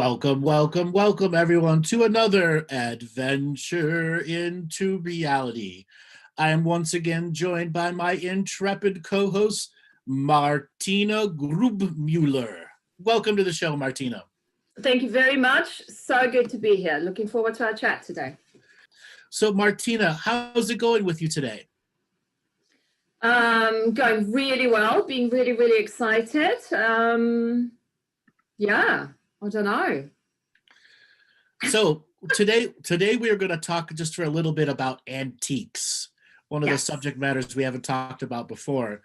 Welcome, welcome, welcome, everyone, to another adventure into reality. I am once again joined by my intrepid co host, Martina Grubmueller. Welcome to the show, Martina. Thank you very much. So good to be here. Looking forward to our chat today. So, Martina, how's it going with you today? Going really well, being really, really excited. Yeah, I don't know. So today we are going to talk just for a little bit about antiques. One of the subject matters we haven't talked about before.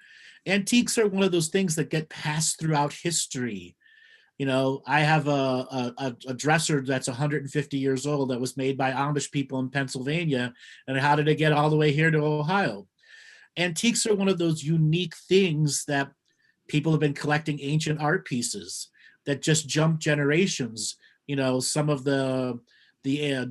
Antiques are one of those things that get passed throughout history. You know, I have a dresser that's 150 years old that was made by Amish people in Pennsylvania. And how did it get all the way here to Ohio? Antiques are one of those unique things that people have been collecting ancient art pieces that just jump generations. You know, some of the Van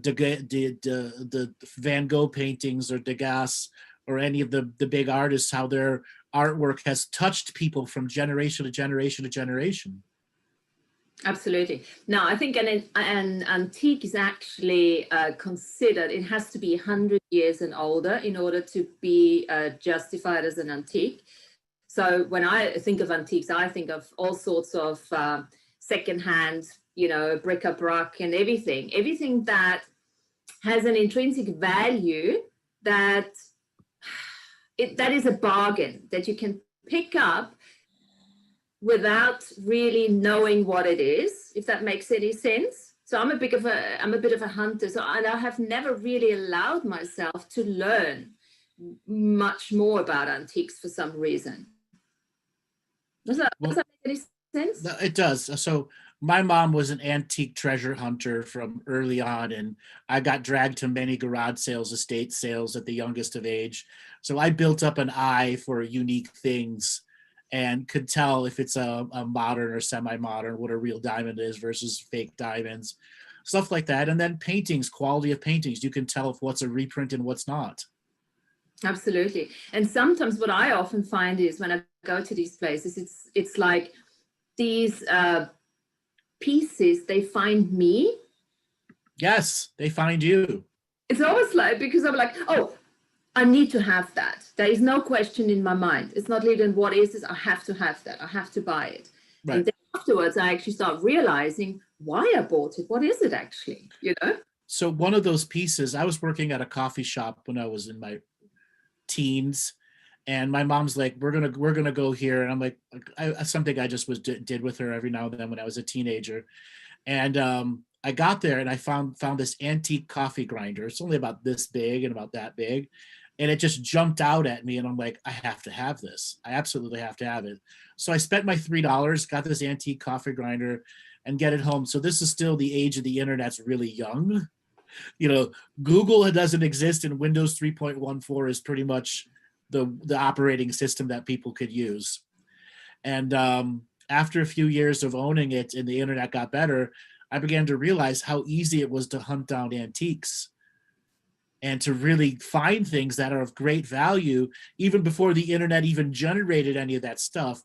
Gogh paintings or Degas or any of the big artists, how their artwork has touched people from generation to generation to generation. Absolutely. Now, I think an antique is actually considered, it has to be 100 years and older in order to be justified as an antique. So when I think of antiques, I think of all sorts of secondhand, bric-a-brac and everything that has an intrinsic value that is a bargain that you can pick up without really knowing what it is, if that makes any sense. So I'm a bit of a hunter. So I have never really allowed myself to learn much more about antiques for some reason. Does that make any sense? It does. So my mom was an antique treasure hunter from early on, and I got dragged to many garage sales, estate sales at the youngest of age. So I built up an eye for unique things and could tell if it's a modern or semi-modern, what a real diamond is versus fake diamonds, stuff like that. And then paintings, quality of paintings, you can tell if what's a reprint and what's not. Absolutely. And sometimes what I often find is when I go to these places, it's like these pieces, they find me. Yes, they find you. It's always like, because I'm like, oh, I need to have that. There is no question in my mind. It's not even what is this? I have to have that. I have to buy it. Right. And then afterwards, I actually start realizing why I bought it. What is it actually? So one of those pieces, I was working at a coffee shop when I was in my teens, and my mom's like, we're gonna go here, and I'm like, something I just did with her every now and then when I was a teenager. And I got there and I found this antique coffee grinder. It's only about this big and about that big. And it just jumped out at me, and I'm like, I have to have this. I absolutely have to have it. So I spent my $3, got this antique coffee grinder, and get it home. So this is still the age of the internet's really young. Google doesn't exist, and Windows 3.14 is pretty much the operating system that people could use. And after a few years of owning it and the internet got better, I began to realize how easy it was to hunt down antiques and to really find things that are of great value even before the internet even generated any of that stuff.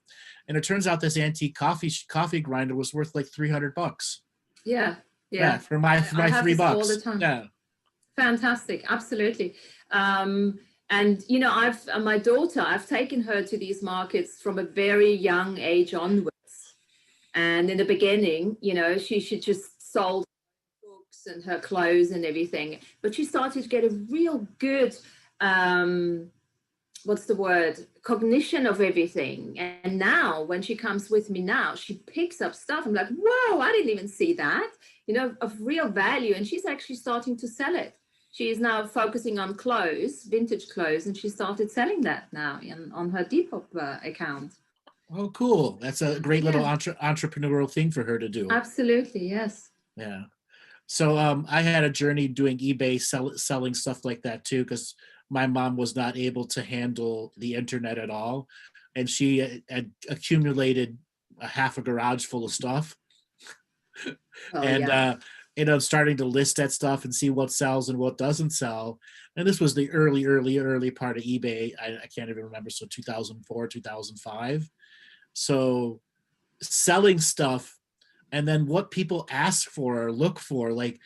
And it turns out this antique coffee grinder was worth like $300. Yeah. For my $3 all the time. Yeah. Fantastic. Absolutely. And my daughter, I've taken her to these markets from a very young age onwards. And in the beginning, she just sold books and her clothes and everything. But she started to get a real good, cognition of everything. And now when she comes with me now, she picks up stuff. I'm like, whoa, I didn't even see that, of real value. And she's actually starting to sell it. She is now focusing on clothes, vintage clothes, and she started selling that now on her Depop account. Oh, cool. That's a great little entrepreneurial thing for her to do. Absolutely, yes. Yeah. So I had a journey doing eBay selling stuff like that too, because my mom was not able to handle the internet at all. And she had accumulated a half a garage full of stuff. Starting to list that stuff and see what sells and what doesn't sell. And this was the early part of eBay. I can't even remember. So 2004, 2005. So selling stuff and then what people ask for or look for. Like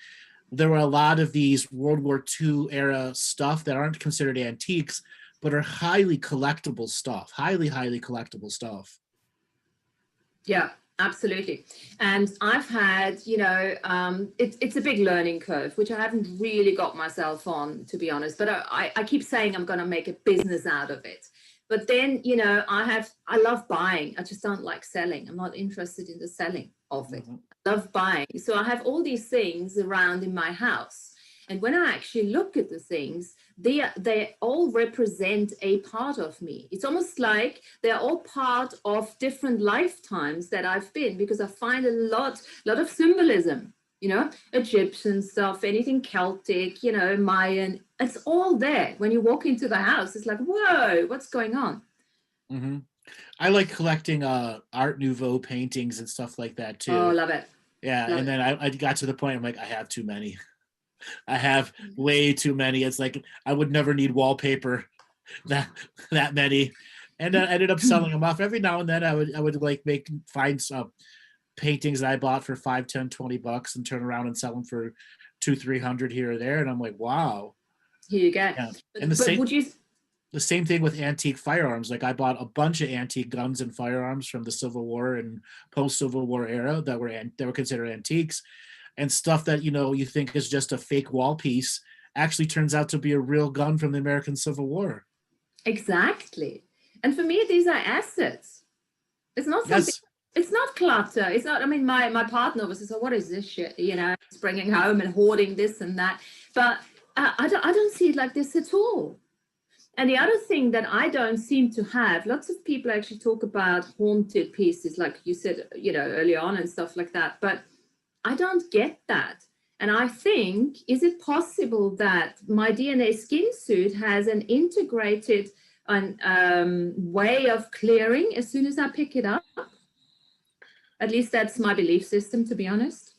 there were a lot of these World War II era stuff that aren't considered antiques, but are highly collectible stuff, highly collectible stuff. Yeah, absolutely. And I've had, it's a big learning curve, which I haven't really got myself on, to be honest. But I keep saying I'm going to make a business out of it. But then, I love buying. I just don't like selling. I'm not interested in the selling of it. Mm-hmm. I love buying. So I have all these things around in my house. And when I actually look at the things, they all represent a part of me. It's almost like they're all part of different lifetimes that I've been, because I find a lot of symbolism, Egyptian stuff, anything Celtic, Mayan. It's all there. When you walk into the house, it's like, whoa, what's going on? Mm-hmm. I like collecting Art Nouveau paintings and stuff like that Oh, too. love it. Yeah, Love and it. then I got to the point I'm like, I have too many. I have way too many. It's like I would never need wallpaper that many, and I ended up selling them off. Every now and then I would like find some paintings that I bought for 5, 10, $20 and turn around and sell them for 200-300 here or there, and I'm like, wow. Here you go. Yeah, and But would you? the same thing with antique firearms. Like I bought a bunch of antique guns and firearms from the Civil War and post Civil War era that were considered antiques, and stuff that you think is just a fake wall piece actually turns out to be a real gun from the American Civil War. Exactly. And for me, these are assets. It's not something. Yes. It's not clutter. It's not. I mean, my partner was so, what is this shit? It's bringing home and hoarding this and that. But I don't see it like this at all. And the other thing that I don't seem to have, lots of people actually talk about haunted pieces, like you said, early on and stuff like that. But I don't get that. And I think, is it possible that my DNA skin suit has an integrated way of clearing as soon as I pick it up? At least that's my belief system, to be honest.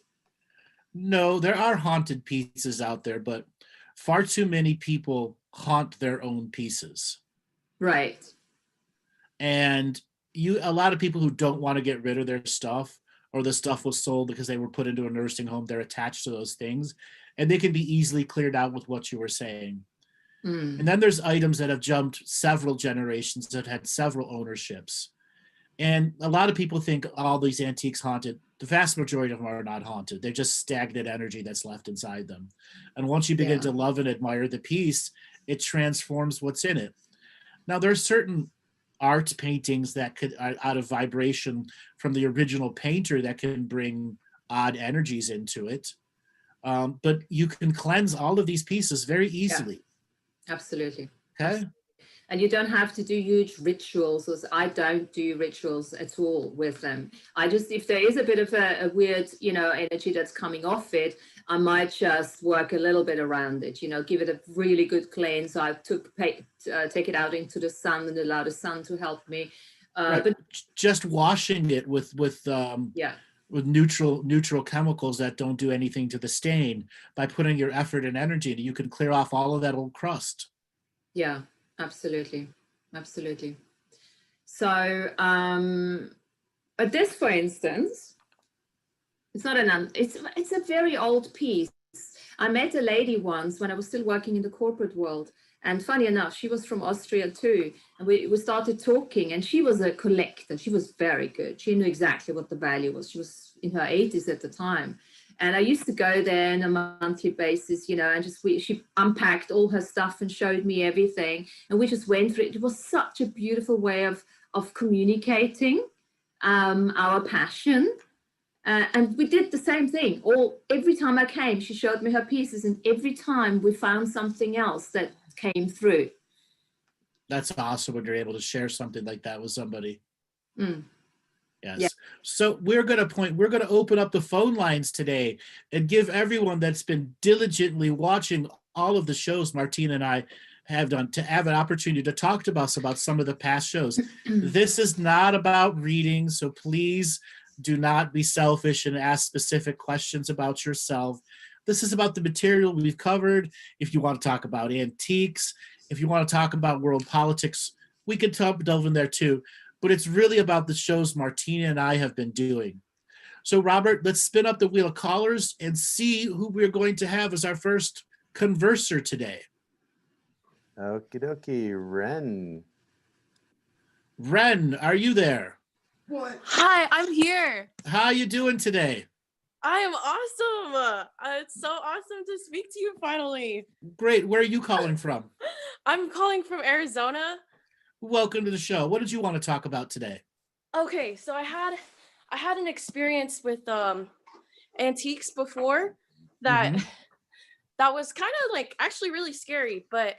No, there are haunted pieces out there, but far too many people haunt their own pieces. Right. And a lot of people who don't want to get rid of their stuff, or the stuff was sold because they were put into a nursing home, they're attached to those things, and they can be easily cleared out with what you were saying. And then there's items that have jumped several generations, that had several ownerships. And a lot of people think all these antiques haunted. The vast majority of them are not haunted. They're just stagnant energy that's left inside them. And once you begin to love and admire the piece, it transforms what's in it. Now, there are certain art paintings that could, out of vibration from the original painter, that can bring odd energies into it. But you can cleanse all of these pieces very easily. Yeah, absolutely. Okay. And you don't have to do huge rituals. I don't do rituals at all with them. I just, if there is a bit of a weird, energy that's coming off it, I might just work a little bit around it, give it a really good cleanse. I take it out into the sun and allow the sun to help me. Right. But just washing it with neutral chemicals that don't do anything to the stain, by putting your effort and energy in it, you can clear off all of that old crust. Yeah, absolutely. So, but this, for instance, it's not it's a very old piece. I met a lady once when I was still working in the corporate world. And funny enough, she was from Austria too. And we started talking, and she was a collector. She was very good. She knew exactly what the value was. She was in her 80s at the time. And I used to go there on a monthly basis, and she unpacked all her stuff and showed me everything. And we just went through it. It was such a beautiful way of communicating our passion. And we did the same thing. Every time I came, she showed me her pieces, and every time we found something else that came through. That's awesome when you're able to share something like that with somebody. Yes. Yeah. So we're going to open up the phone lines today and give everyone that's been diligently watching all of the shows Martina and I have done to have an opportunity to talk to us about some of the past shows. This is not about reading, so please do not be selfish and ask specific questions about yourself. This is about the material we've covered. If you want to talk about antiques, if you want to talk about world politics, we could delve in there too. But it's really about the shows Martina and I have been doing. So Robert, let's spin up the wheel of callers and see who we're going to have as our first converser today. Okie dokie, Ren. Ren, are you there? What? Hi, I'm here. How you doing today? I am awesome. It's so awesome to speak to you finally. Great. Where are you calling from? I'm calling from Arizona. Welcome to the show. What did you want to talk about today? Okay, so I had an experience with antiques before that that was kind of like actually really scary, but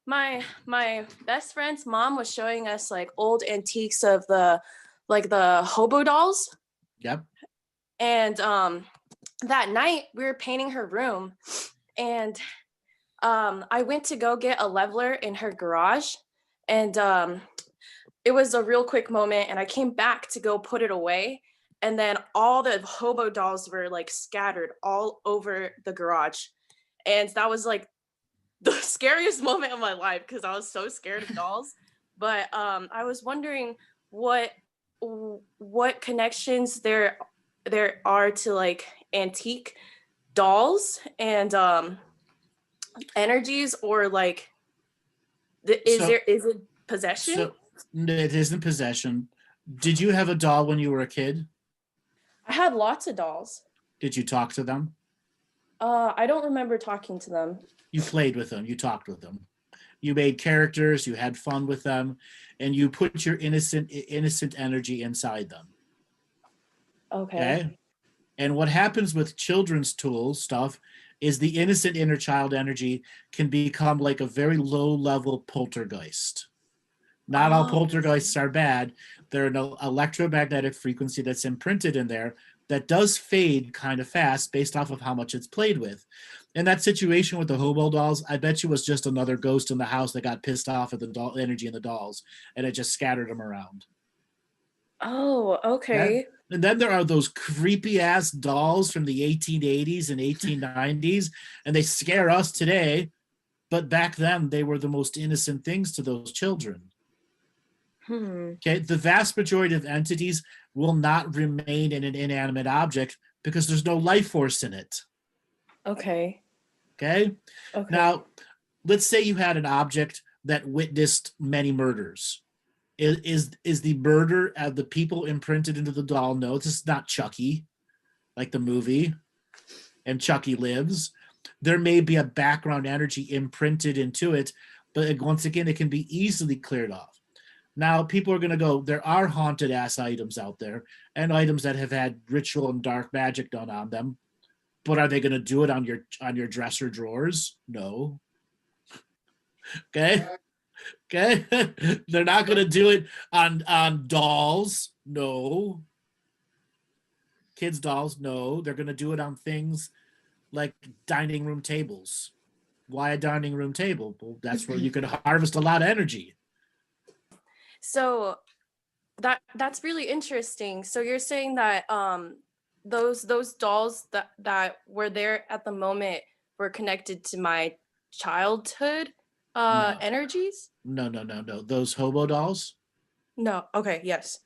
my best friend's mom was showing us like old antiques of the hobo dolls. Yep. And that night we were painting her room, and I went to go get a leveler in her garage, and it was a real quick moment, and I came back to go put it away, and then all the hobo dolls were like scattered all over the garage, and that was like the scariest moment of my life because I was so scared of dolls. But I was wondering what connections there are to like antique dolls and energies, or like is it possession? So, it isn't possession. Did you have a doll when you were a kid? I had lots of dolls. Did you talk to them? I don't remember talking to them. You played with them. You talked with them. You made characters. You had fun with them, and you put your innocent energy inside them. Okay. And what happens with children's tools stuff is the innocent inner child energy can become like a very low level poltergeist. Not all poltergeists are bad. There's an electromagnetic frequency that's imprinted in there that does fade kind of fast based off of how much it's played with. In that situation with the hobo dolls, I bet you was just another ghost in the house that got pissed off at the doll energy in the dolls, and it just scattered them around. Oh, okay. And then there are those creepy ass dolls from the 1880s and 1890s, and they scare us today, but back then they were the most innocent things to those children. Okay, the vast majority of entities will not remain in an inanimate object because there's no life force in it. Okay. Okay. Now, let's say you had an object that witnessed many murders. Is the murder of the people imprinted into the doll? No, this is not Chucky, like the movie, and Chucky lives. There may be a background energy imprinted into it, but once again, it can be easily cleared off. Now, people are going to go, there are haunted ass items out there and items that have had ritual and dark magic done on them. But are they going to do it on your dresser drawers? No. Okay. They're not going to do it on dolls. No. Kids' dolls. No. They're going to do it on things like dining room tables. Why a dining room table? Well, that's where you can harvest a lot of energy. So that's really interesting. So you're saying that those dolls that were there at the moment were connected to my childhood energies? No. Those hobo dolls? No. Okay, yes.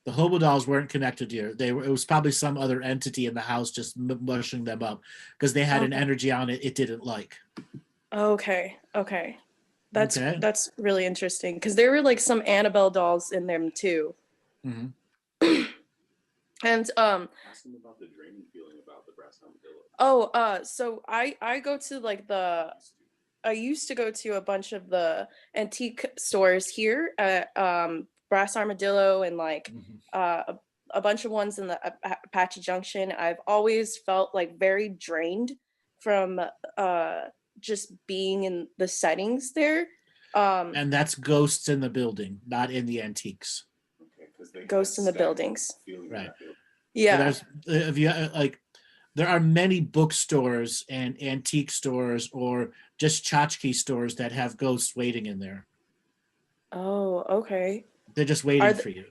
The hobo dolls weren't connected to you. It was probably some other entity in the house just mushing them up because they had an energy on it didn't like. Okay. That's really interesting because there were like some Annabelle dolls in them too. And ask them about the dreaming feeling about the brass armadillo. So I go to I used to go to a bunch of the antique stores here at Brass Armadillo and a bunch of ones in the Apache Junction. I've always felt like very drained from just being in the settings there. And that's ghosts in the building, not in the antiques. Okay, ghosts in the buildings. Right. Yeah. There are many bookstores and antique stores or just tchotchke stores that have ghosts waiting in there. Oh, okay. They're just waiting for you.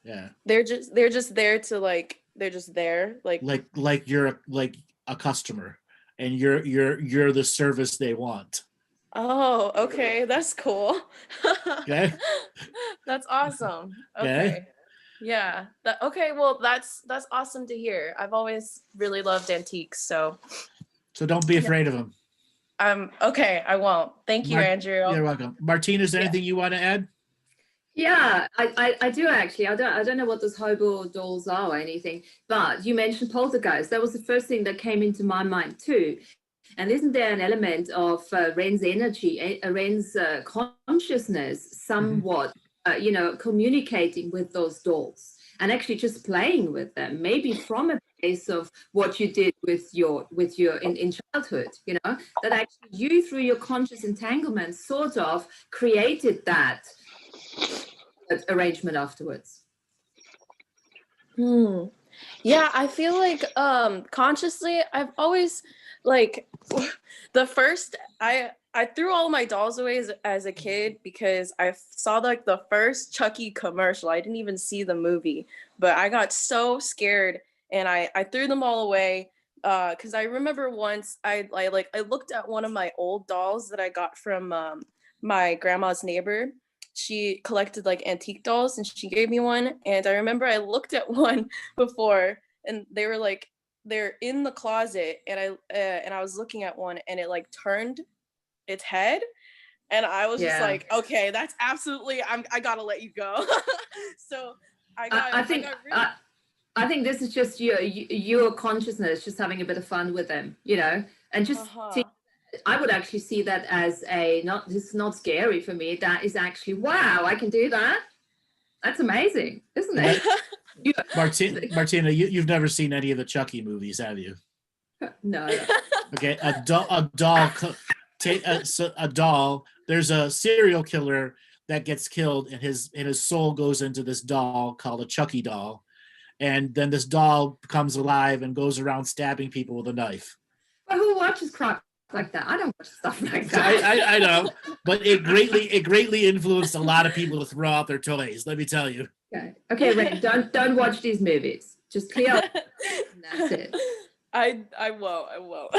Yeah. They're just there to they're just there like you're like a customer and you're the service they want. Oh, okay. That's cool. Okay. That's awesome. Okay. Yeah. Okay. Well, that's awesome to hear. I've always really loved antiques, so So don't be afraid of them. Okay. I won't. Thank you, Andrew. You're welcome. Martina, is there anything you want to add? Yeah, I do actually. I don't know what those hobo dolls are or anything, but you mentioned poltergeist. That was the first thing that came into my mind too. And isn't there an element of Ren's energy, Ren's consciousness, somewhat, communicating with those dolls and actually just playing with them, maybe from a place of what you did with your in childhood, that actually you through your conscious entanglement sort of created that arrangement afterwards. Yeah, I feel like consciously I've always like the first I threw all my dolls away as a kid because I saw like the first Chucky commercial. I didn't even see the movie, but I got so scared and I threw them all away because I remember once I looked at one of my old dolls that I got from my grandma's neighbor. She collected like antique dolls and she gave me one, and I remember I looked at one before and they're in the closet, and I was looking at one and it like turned its head, and I was just like, okay, that's absolutely I gotta let you go. So I think this is just your consciousness just having a bit of fun with them, and just I would actually see that as this is not scary for me. That is actually, wow, I can do that. That's amazing, isn't it? Martina, you've never seen any of the Chucky movies, have you? No. Okay, a doll. There's a serial killer that gets killed, and his soul goes into this doll called a Chucky doll, and then this doll comes alive and goes around stabbing people with a knife. But who watches crap like that? I don't watch stuff like that. I know, but it greatly influenced a lot of people to throw out their toys. Let me tell you. Okay, Ren, don't watch these movies. Just clear up. That's it. I won't.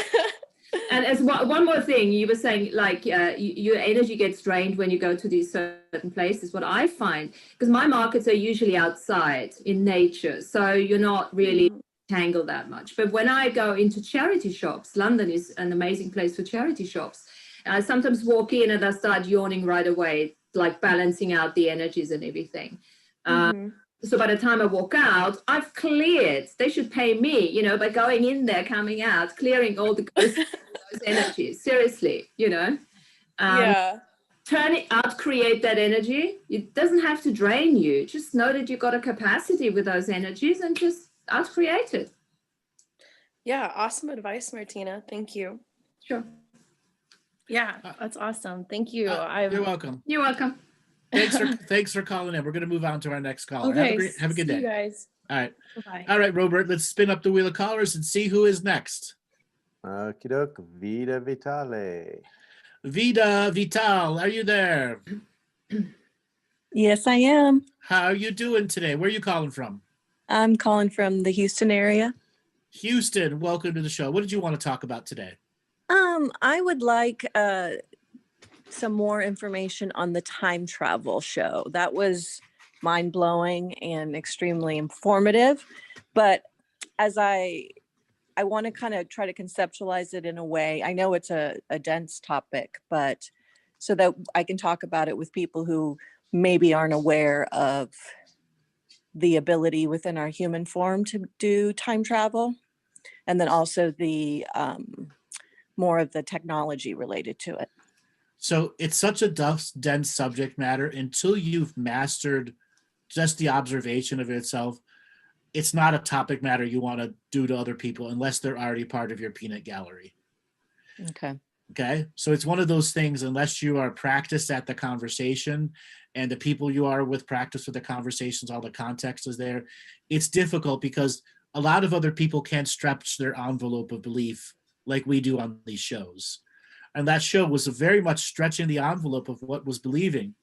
And as one more thing, you were saying like your energy gets drained when you go to these certain places. What I find, because my markets are usually outside in nature, so you're not really tangled that much. But when I go into charity shops, London is an amazing place for charity shops. And I sometimes walk in and I start yawning right away, like balancing out the energies and everything. So by the time I walk out, I've cleared. They should pay me, by going in there, coming out, clearing all the ghosts, those energies. Seriously, turn it out, create that energy. It doesn't have to drain you. Just know that you've got a capacity with those energies and just out create it. Yeah, awesome advice, Martina. Thank you. Sure. Yeah, that's awesome. Thank you. You're welcome. You're welcome. Thanks for calling in. We're going to move on to our next caller. Okay, have a good day. See you guys. All right. Bye. All right, Robert, let's spin up the wheel of callers and see who is next. Okie doke. Vida Vitale. Vida Vital, are you there? Yes, I am. How are you doing today? Where are you calling from? I'm calling from the Houston area. Houston, welcome to the show. What did you want to talk about today? I would like some more information on the time travel show. That was mind-blowing and extremely informative. But as I want to kind of try to conceptualize it in a way, I know it's a dense topic, but so that I can talk about it with people who maybe aren't aware of the ability within our human form to do time travel. And then also the more of the technology related to it. So it's such a dense subject matter. Until you've mastered just the observation of itself, it's not a topic matter you want to do to other people unless they're already part of your peanut gallery. Okay. So it's one of those things, unless you are practiced at the conversation and the people you are with practice with the conversations, all the context is there. It's difficult because a lot of other people can't stretch their envelope of belief like we do on these shows. And that show was very much stretching the envelope of what was believing.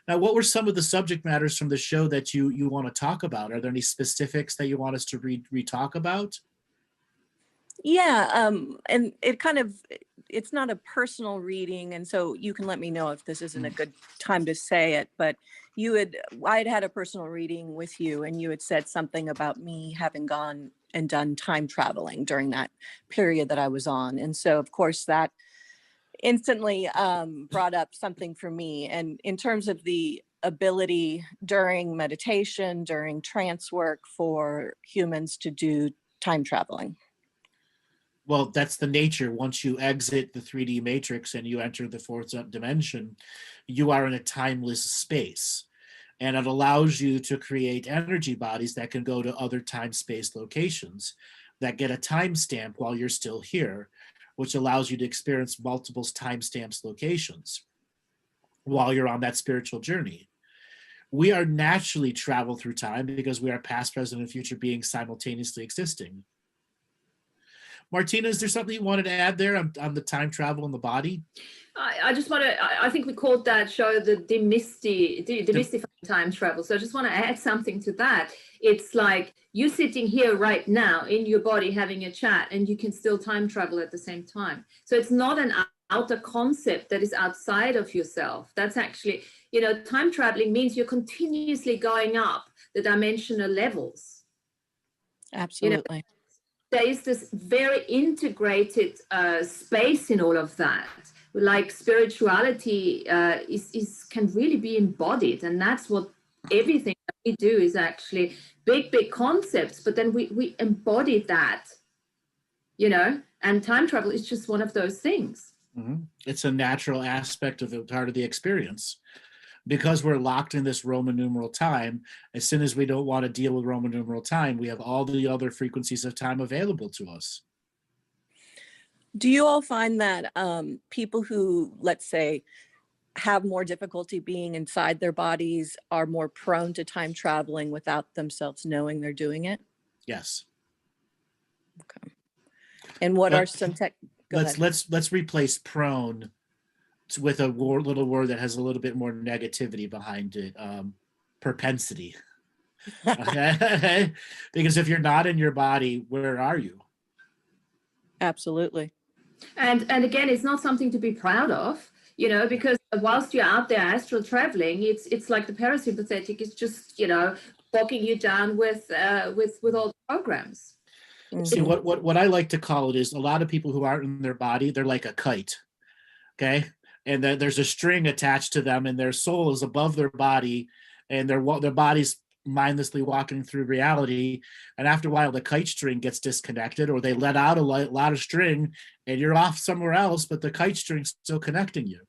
Now, what were some of the subject matters from the show that you want to talk about? Are there any specifics that you want us to re-talk about? Yeah, and it kind of it's not a personal reading, and so you can let me know if this isn't a good time to say it, but I'd had a personal reading with you, and you had said something about me having gone and done time traveling during that period that I was on. And so of course that instantly brought up something for me. And in terms of the ability during meditation, during trance work for humans to do time traveling. Well, that's the nature. Once you exit the 3D matrix and you enter the fourth dimension, you are in a timeless space. And it allows you to create energy bodies that can go to other time-space locations that get a timestamp while you're still here, which allows you to experience multiple timestamps locations while you're on that spiritual journey. We are naturally travel through time because we are past, present, and future beings simultaneously existing. Martina, is there something you wanted to add there on the time travel in the body? I just want to, I think we called that show the demystifying time travel. So I just want to add something to that. It's like you sitting here right now in your body having a chat, and you can still time travel at the same time. So it's not an outer concept that is outside of yourself. That's actually, you know, time traveling means you're continuously going up the dimensional levels. Absolutely. You know, there is this very integrated space in all of that. Like spirituality can really be embodied, and that's what everything that we do is actually big concepts, but then we embody that, you know, and time travel is just one of those things. Mm-hmm. It's a natural aspect of the part of the experience. Because we're locked in this Roman numeral time, as soon as we don't want to deal with Roman numeral time, we have all the other frequencies of time available to us. Do you all find that people who, let's say, have more difficulty being inside their bodies are more prone to time traveling without themselves knowing they're doing it? Yes. Okay. And what are some let's replace prone with a little word that has a little bit more negativity behind it. Propensity. Okay? Because if you're not in your body, where are you? Absolutely. And again, it's not something to be proud of, you know, because whilst you're out there astral traveling, it's like the parasympathetic is just, you know, bogging you down with all the programs. Mm-hmm. See, what I like to call it is a lot of people who aren't in their body, they're like a kite. Okay. And then there's a string attached to them, and their soul is above their body, and their body's mindlessly walking through reality. And after a while, the kite string gets disconnected, or they let out a lot of string, and you're off somewhere else, but the kite string's still connecting you.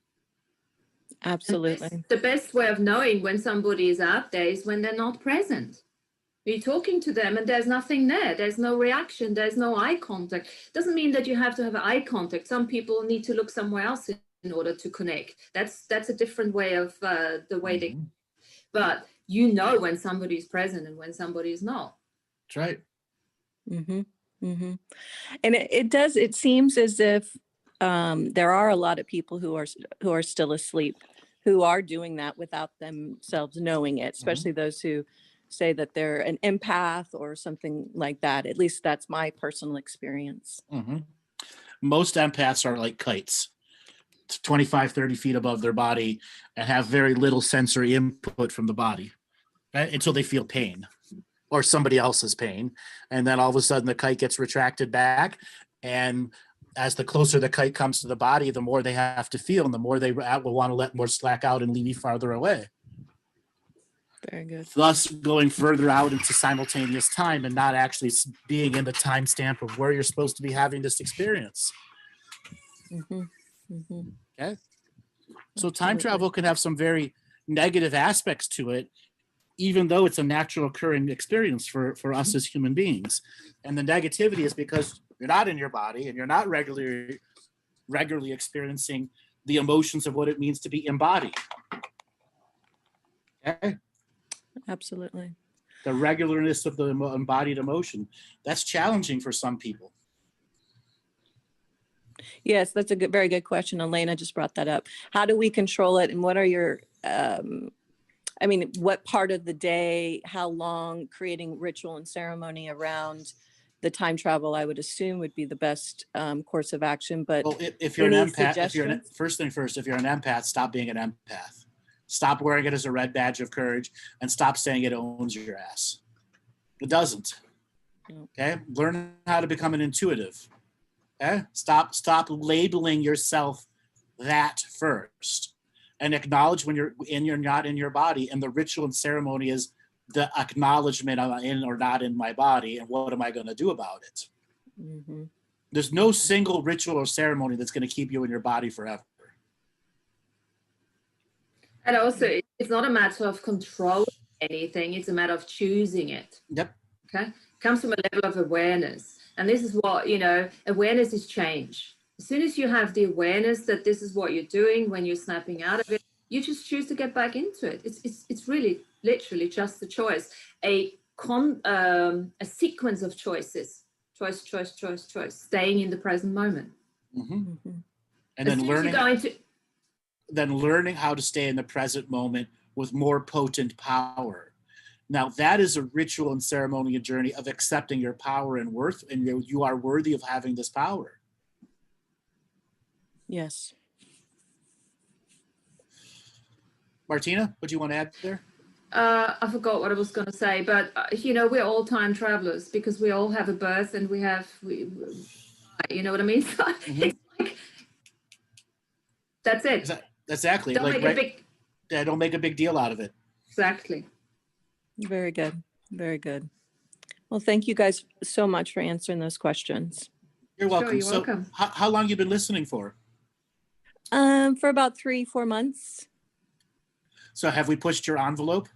Absolutely. The best way of knowing when somebody is out there is when they're not present. You're talking to them and there's nothing there. There's no reaction. There's no eye contact. Doesn't mean that you have to have eye contact. Some people need to look somewhere else in order to connect. That's a different way of the way they. But you know when somebody is present and when somebody is not. That's right. Mm-hmm. Mm-hmm. And it seems as if there are a lot of people who are still asleep, who are doing that without themselves knowing it, especially those who say that they're an empath or something like that. At least that's my personal experience. Mm-hmm. Most empaths are like kites, 25, 30 feet above their body, and have very little sensory input from the body, right? Until they feel pain or somebody else's pain. And then all of a sudden the kite gets retracted back. And as the closer the kite comes to the body, the more they have to feel, and the more they will want to let more slack out and leave you farther away. Very good. Thus going further out into simultaneous time and not actually being in the timestamp of where you're supposed to be having this experience. Mm-hmm. Mm-hmm. Okay. So time travel can have some very negative aspects to it, even though it's a natural occurring experience for us as human beings. And the negativity is because you're not in your body and you're not regularly experiencing the emotions of what it means to be embodied. Okay. Absolutely. The regularness of the embodied emotion. That's challenging for some people. Yes, that's a very good question. Elena just brought that up. How do we control it? And what are your, what part of the day, how long, creating ritual and ceremony around the time travel, I would assume, would be the best course of action. But Well, if you're an any empath, if you're suggestions? first thing first, if you're an empath, stop being an empath. Stop wearing it as a red badge of courage, and stop saying it owns your ass. It doesn't. Okay, learn how to become an intuitive. Okay, stop labeling yourself that first, and acknowledge when you're not in your body. And the ritual and ceremony is the acknowledgement I'm in or not in my body, and what am I going to do about it? Mm-hmm. There's no single ritual or ceremony that's going to keep you in your body forever. And also, it's not a matter of controlling anything, it's a matter of choosing it. Yep. Okay, it comes from a level of awareness. And this is what, awareness is change. As soon as you have the awareness that this is what you're doing when you're snapping out of it, you just choose to get back into it. It's really literally just a choice, a sequence of choices, choice, staying in the present moment. Mm-hmm. Mm-hmm. And then learning learning how to stay in the present moment with more potent power. Now that is a ritual and ceremonial journey of accepting your power and worth, and you are worthy of having this power. Yes. Martina, what do you want to add there? I forgot what I was going to say, but we're all time travelers because we all have a birth and we you know what I mean? Mm-hmm. It's like, that's it. Exactly. Don't make a big deal out of it. Exactly. Very good. Very good. Well, thank you guys so much for answering those questions. You're welcome. Sure, you're welcome. How long you been listening for? For about 3-4 months. So have we pushed your envelope?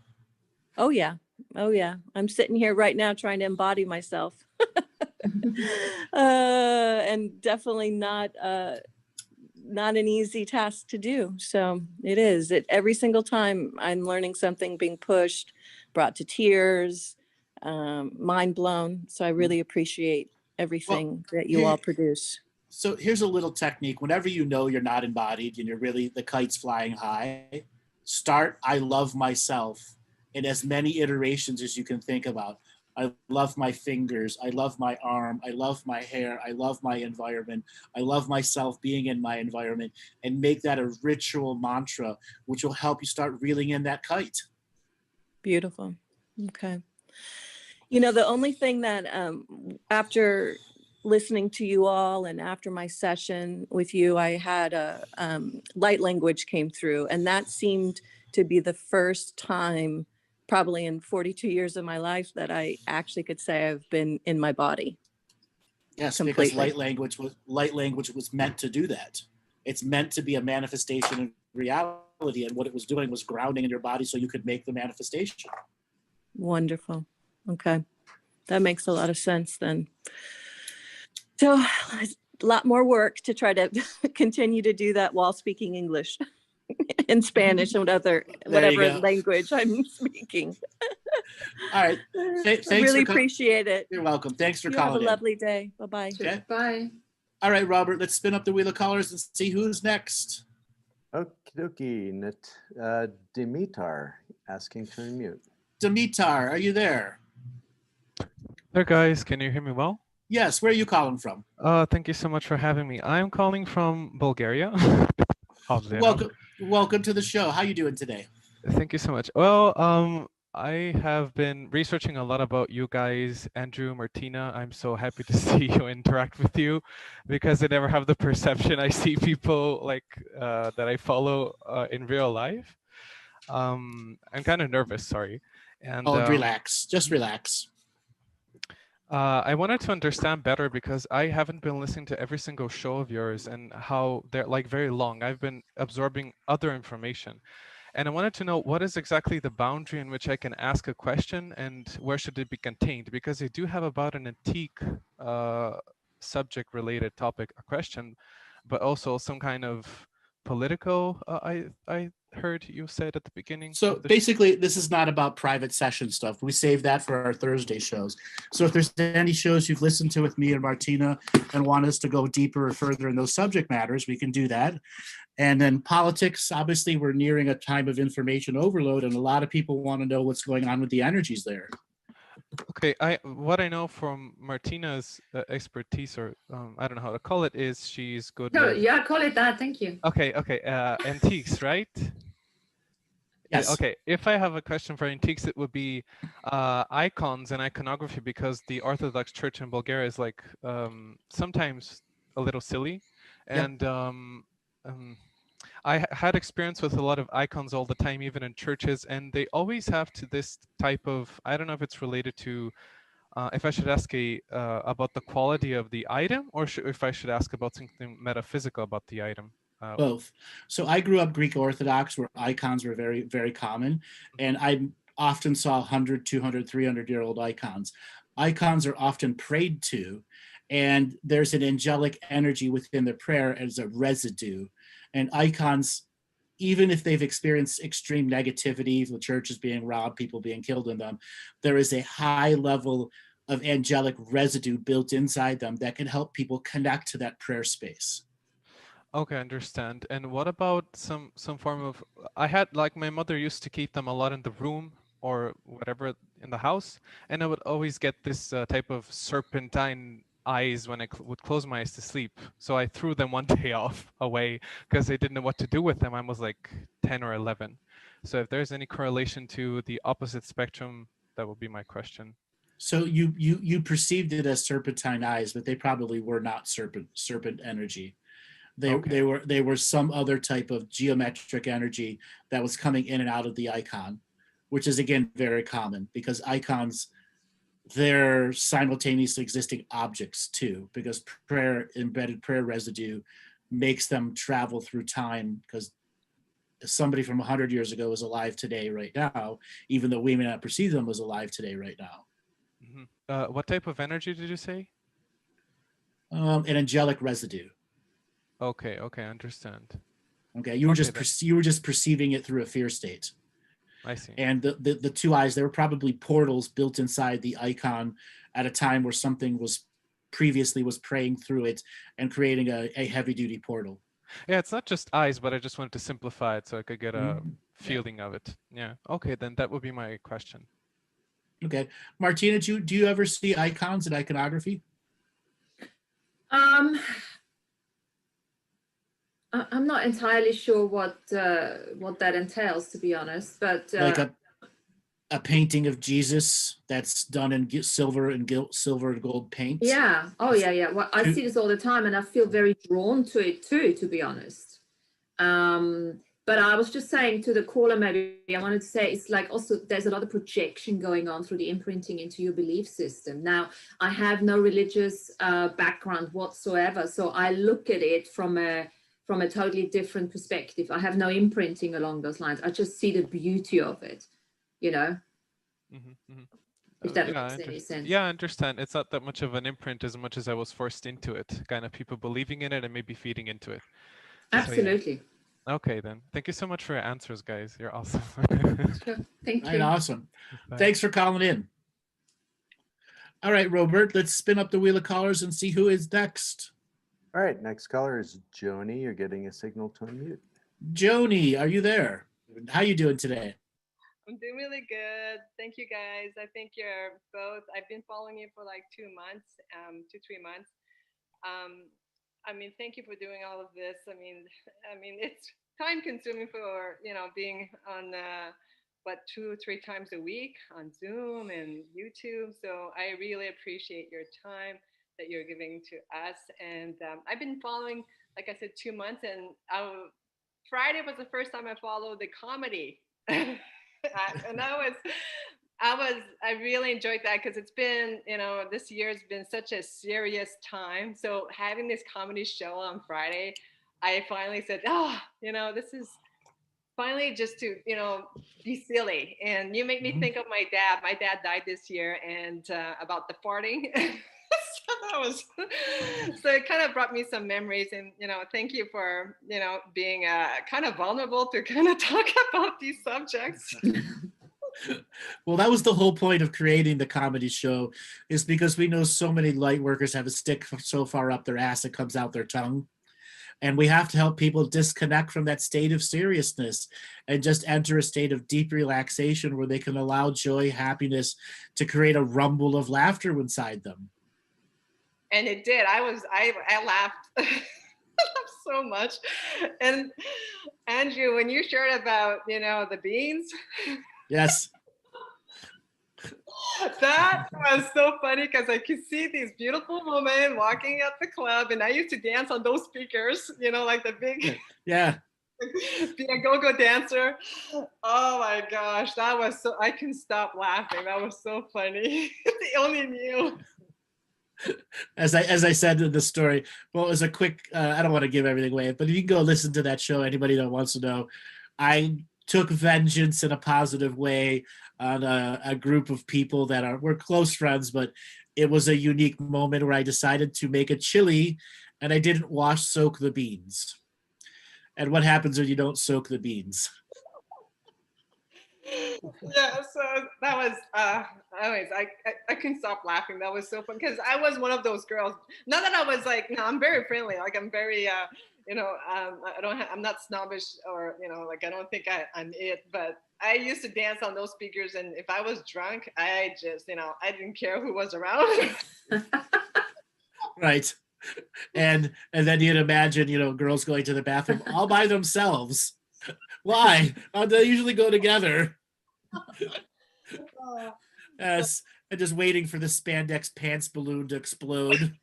Oh yeah. I'm sitting here right now trying to embody myself. And definitely not an easy task to do. So it is. Every single time I'm learning something, being pushed, brought to tears, mind blown. So I really appreciate everything that you all produce. So here's a little technique. Whenever you know you're not embodied and the kite's flying high, start I love myself in as many iterations as you can think about. I love my fingers. I love my arm. I love my hair. I love my environment. I love myself being in my environment, and make that a ritual mantra, which will help you start reeling in that kite. Beautiful. Okay. The only thing that after listening to you all and after my session with you, I had a light language came through, and that seemed to be the first time probably in 42 years of my life that I actually could say I've been in my body. Yes, completely. Because light language was meant to do that. It's meant to be a manifestation of reality, and what it was doing was grounding in your body so you could make the manifestation. Wonderful. Okay. That makes a lot of sense then. So a lot more work to try to continue to do that while speaking English and Spanish and whatever language I'm speaking. All right. Thanks. Really appreciate it. You're welcome. Thanks for calling. Have a lovely day. Bye-bye. Okay. Bye. All right, Robert, let's spin up the wheel of callers and see who's next. Okie dokie. Dimitar asking to unmute. Dimitar, are you there? Hey guys, can you hear me well? Yes, where are you calling from? Thank you so much for having me. I'm calling from Bulgaria. Welcome to the show. How are you doing today? Thank you so much. Well, I have been researching a lot about you guys, Andrew, Martina. I'm so happy to see you, interact with you, because I never have the perception I see people like that I follow in real life. I'm kind of nervous, sorry. And relax, just relax. I wanted to understand better because I haven't been listening to every single show of yours and how they're like very long. I've been absorbing other information. And I wanted to know what is exactly the boundary in which I can ask a question and where should it be contained? Because I do have about an antique subject related topic, a question, but also some kind of political, I heard you said at the beginning. So basically, this is not about private session stuff. We save that for our Thursday shows. So if there's any shows you've listened to with me and Martina and want us to go deeper or further in those subject matters, we can do that. And then politics, obviously, we're nearing a time of information overload, and a lot of people want to know what's going on with the energies there. Okay, what I know from Martina's expertise, or I don't know how to call it, is she's good No, with. yeah, call it that. Thank you. Okay, okay, antiques, right? Yes. Okay, if I have a question for antiques, it would be icons and iconography, because the Orthodox Church in Bulgaria is like sometimes a little silly, Yep. and I had experience with a lot of icons all the time, even in churches, and they always have to this type of, I don't know if it's related to, if I should ask about the quality of the item, or if I should ask about something metaphysical about the item. Both. So I grew up Greek Orthodox where icons were very, very common. And I often saw 100, 200, 300-year-old icons. Icons are often prayed to, and there's an angelic energy within the prayer as a residue. And icons, even if they've experienced extreme negativity, the church is being robbed, people being killed in them, there is a high level of angelic residue built inside them that can help people connect to that prayer space. Okay, I understand. And what about some form of, I had, like, my mother used to keep them a lot in the room or whatever in the house, and I would always get this type of serpentine eyes when I would close my eyes to sleep. So I threw them one day off away because I didn't know what to do with them. I was like 10 or 11. So if there's any correlation to the opposite spectrum, that would be my question. So you perceived it as serpentine eyes, but they probably were not serpent energy. Okay. They were some other type of geometric energy that was coming in and out of the icon, which is again very common because icons, they're simultaneously existing objects too, because embedded prayer residue makes them travel through time, because somebody from 100 years ago is alive today right now, even though we may not perceive them as alive today right now. What type of energy did you say? An angelic residue. Okay, okay, I understand. Okay, you were Okay, just perceiving it through a fear state. I see. And the two eyes, they were probably portals built inside the icon at a time where something was previously was praying through it and creating a heavy duty portal. Yeah, it's not just eyes, but I just wanted to simplify it so I could get a feeling of it. Yeah. Okay, then that would be my question. Okay, Martina, do you ever see icons in iconography? I'm not entirely sure what that entails, to be honest, but Like a painting of Jesus that's done in silver and gold paint. yeah. Oh, yeah. Well, I see this all the time, and I feel very drawn to it too, to be honest. But I was just saying to the caller, maybe I wanted to say it's like also there's a lot of projection going on through the imprinting into your belief system. Now, I have no religious background whatsoever, so I look at it from a totally different perspective. I have no imprinting along those lines. I just see the beauty of it, you know. If that makes any sense. Yeah, I understand. It's not that much of an imprint as much as I was forced into it. Kind of people believing in it and maybe feeding into it. Absolutely. So, yeah. Okay, then. Thank you so much for your answers, guys. You're awesome. Sure. Thank you. Right, awesome. Bye. Thanks for calling in. All right, Robert, let's spin up the wheel of callers and see who is next. All right, next caller is Joni. You're getting a signal to unmute. Joni, are you there? How you doing today? I'm doing really good. Thank you, guys. I think you're both, I've been following you for like 2 months, 2-3 months. I mean, thank you for doing all of this. I mean, it's time consuming for, being on, 2-3 times a week on Zoom and YouTube. So I really appreciate your time that you're giving to us. And I've been following, like I said, 2 months, and Friday was the first time I followed the comedy. And I really enjoyed that because it's been, this year's been such a serious time. So having this comedy show on Friday, I finally said, this is finally just to, be silly. And you make me think of my dad. My dad died this year, and about the farting. So it kind of brought me some memories, and thank you for being kind of vulnerable to kind of talk about these subjects. Well, that was the whole point of creating the comedy show, is because we know so many light workers have a stick so far up their ass it comes out their tongue. And we have to help people disconnect from that state of seriousness and just enter a state of deep relaxation where they can allow joy, happiness to create a rumble of laughter inside them. And it did. I laughed so much. And Andrew, when you shared about, the beans, Yes. that was so funny because I could see these beautiful women walking at the club, and I used to dance on those speakers, like the big Yeah. be a go-go dancer. Oh my gosh, that was so, I couldn't stop laughing. That was so funny. They only knew. As I said in the story, well, it was a quick, I don't want to give everything away, but if you can go listen to that show, anybody that wants to know, I took vengeance in a positive way on a group of people that we're close friends, but it was a unique moment where I decided to make a chili and I didn't soak the beans. And what happens when you don't soak the beans? Yeah, so that was anyways, I couldn't stop laughing. That was so fun because I was one of those girls. Not that I was like, no, I'm very friendly, like I'm very I'm not snobbish, or like I don't think I'm it, but I used to dance on those speakers, and if I was drunk, I just I didn't care who was around. Right. And then you'd imagine girls going to the bathroom all by themselves. Why? They usually go together. Yes, and just waiting for the spandex pants balloon to explode.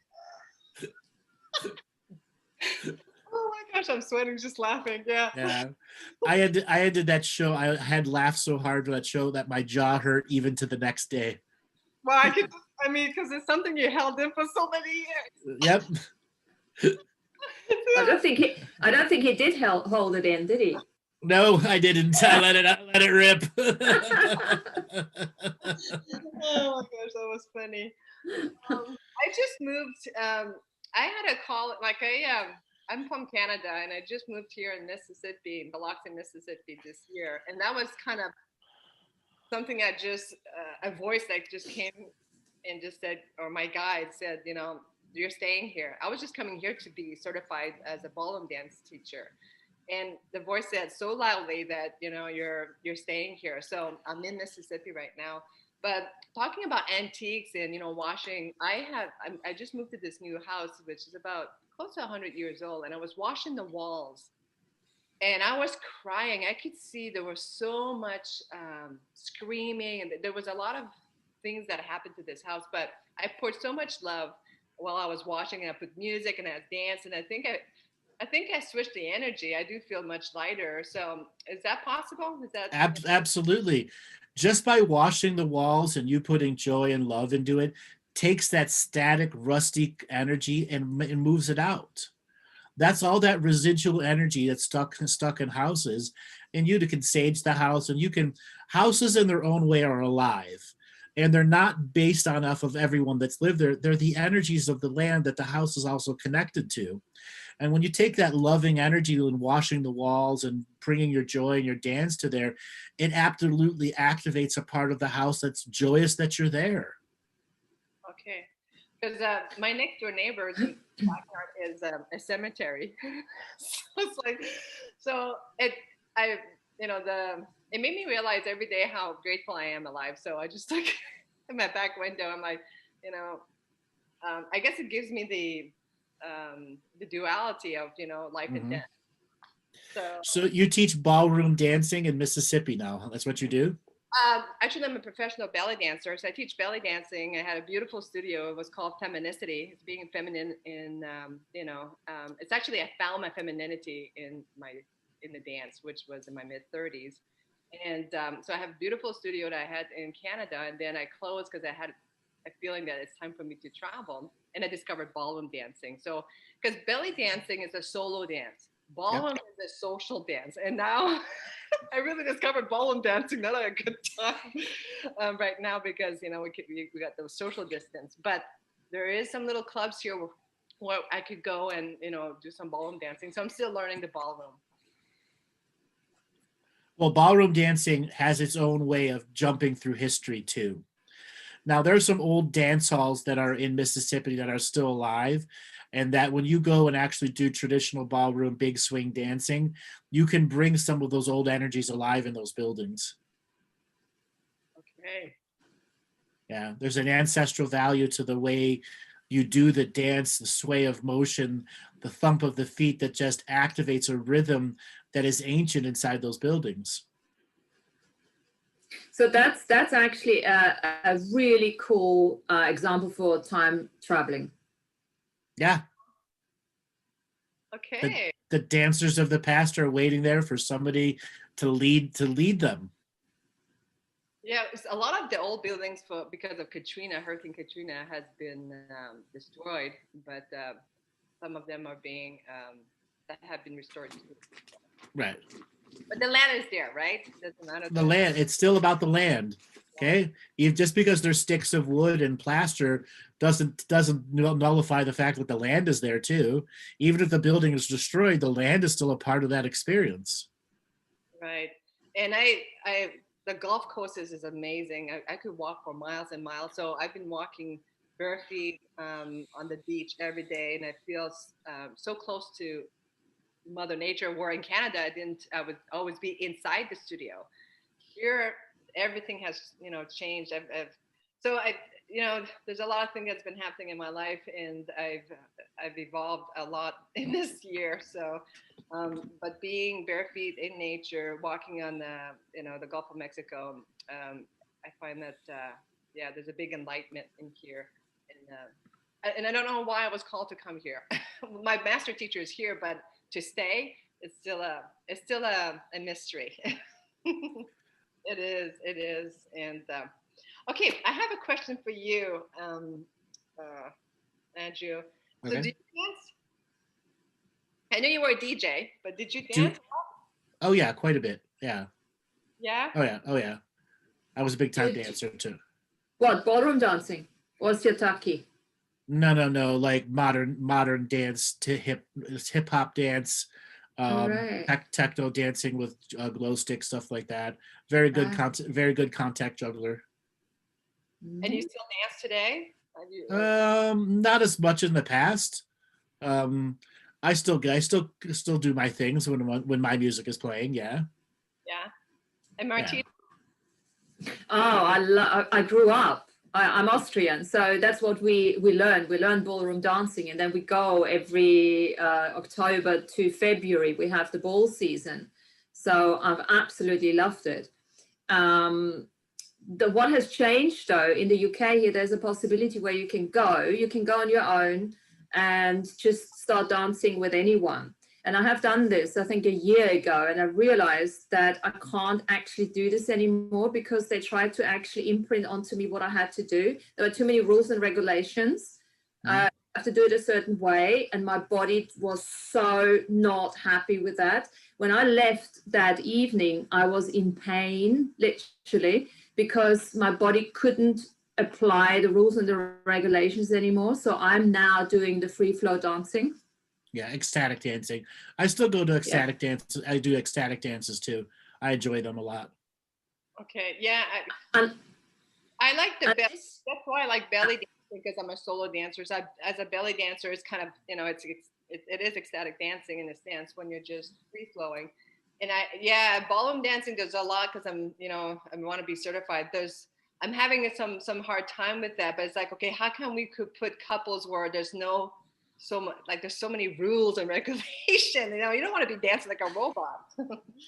Oh my gosh, I'm sweating just laughing. Yeah. Yeah, I ended that show. I had laughed so hard for that show that my jaw hurt even to the next day. Well, because it's something you held in for so many years. Yep. I don't think he did hold it in, did he? No, I didn't. I let it rip. Oh my gosh, that was funny. I just moved. I had a call. Like I'm from Canada, and I just moved here in Mississippi, in Biloxi, Mississippi, this year, and that was kind of something I just a voice that just came and just said, or my guide said, you're staying here. I was just coming here to be certified as a ballroom dance teacher. And the voice said so loudly that, you're staying here. So I'm in Mississippi right now. But talking about antiques and, washing, I just moved to this new house, which is about close to 100 years old. And I was washing the walls. And I was crying. I could see there was so much screaming. And there was a lot of things that happened to this house. But I poured so much love while I was washing, and I put music and I danced. And I think I switched the energy. I do feel much lighter. So is that possible? Is that Absolutely. Just by washing the walls and you putting joy and love into it takes that static, rusty energy and moves it out. That's all that residual energy that's stuck in houses, and you can sage the house, and houses in their own way are alive. And they're not based on enough of everyone that's lived there. They're the energies of the land that the house is also connected to. And when you take that loving energy and washing the walls and bringing your joy and your dance to there, it absolutely activates a part of the house that's joyous that you're there. Okay. Because my next door neighbor's backyard is a cemetery. So it's like, it made me realize every day how grateful I am alive. So I just like in my back window, I'm like, I guess it gives me the duality of, life and death. So you teach ballroom dancing in Mississippi now. That's what you do? Actually, I'm a professional belly dancer. So I teach belly dancing. I had a beautiful studio. It was called Feminicity. It's being feminine in, it's actually, I found my femininity in the dance, which was in my mid 30s. And so I have a beautiful studio that I had in Canada, and then I closed because I had a feeling that it's time for me to travel, and I discovered ballroom dancing. So, because belly dancing is a solo dance, ballroom is a social dance, and now I really discovered ballroom dancing. Not a good time right now because we got those social distance, but there is some little clubs here where I could go and do some ballroom dancing. So I'm still learning the ballroom. Well, ballroom dancing has its own way of jumping through history too. Now, there's some old dance halls that are in Mississippi that are still alive, and that when you go and actually do traditional ballroom big swing dancing, you can bring some of those old energies alive in those buildings. Okay. Yeah, there's an ancestral value to the way you do the dance, the sway of motion, the thump of the feet that just activates a rhythm that is ancient inside those buildings. So that's actually a really cool example for time traveling. Yeah, Okay. the dancers of the past are waiting there for somebody to lead them. Yeah, it's a lot of the old buildings because of Katrina, Hurricane Katrina, has been destroyed, but some of them are being that have been restored too. Right. But the land is there, right? Doesn't matter. The land, it's still about the land. Okay, just because there's sticks of wood and plaster doesn't nullify the fact that the land is there too. Even if the building is destroyed, the land is still a part of that experience. Right. And the golf courses is amazing. I could walk for miles and miles. So I've been walking bare feet on the beach every day, and I feel so close to Mother Nature. Where in Canada, I would always be inside the studio. Here, everything has changed. There's a lot of things that's been happening in my life, and I've evolved a lot in this year. So, but being bare feet in nature, walking on the Gulf of Mexico, I find that there's a big enlightenment in here, and I don't know why I was called to come here. My master teacher is here, but to stay, it's still a mystery. It is, and okay, I have a question for you, Andrew. So Okay. did you dance? I know you were a DJ, but did you dance? Oh yeah, quite a bit. Yeah. Yeah. Oh yeah. I was a big time dancer too. What, ballroom dancing? What's your taki? No. Like modern dance to hip hop dance, Right. techno dancing with glow sticks, stuff like that. Very good very good contact juggler. And you still dance today? Not as much in the past. I still do my things when my music is playing. Yeah. Yeah. And Martina? Oh, I grew up. I'm Austrian, so that's what we learn. We learn ballroom dancing, and then we go every October to February. We have the ball season, so I've absolutely loved it. What has changed though in the UK here, there's a possibility where you can go on your own and just start dancing with anyone. And I have done this, I think, a year ago, and I realized that I can't actually do this anymore because they tried to actually imprint onto me what I had to do. There were too many rules and regulations. I have to do it a certain way, and my body was so not happy with that. When I left that evening, I was in pain, literally, because my body couldn't apply the rules and the regulations anymore. So I'm now doing the free flow dancing. Yeah, ecstatic dancing. I still go to ecstatic dances. I do ecstatic dances too. I enjoy them a lot. Okay, yeah. I like the belly. That's why I like belly dancing, because I'm a solo dancer. So as a belly dancer, it's kind of, it is ecstatic dancing in a sense when you're just free flowing. And ballroom dancing, there's a lot, because I want to be certified. I'm having some hard time with that, but it's like, okay, how can we could put couples where there's there's so many rules and regulations, you don't want to be dancing like a robot.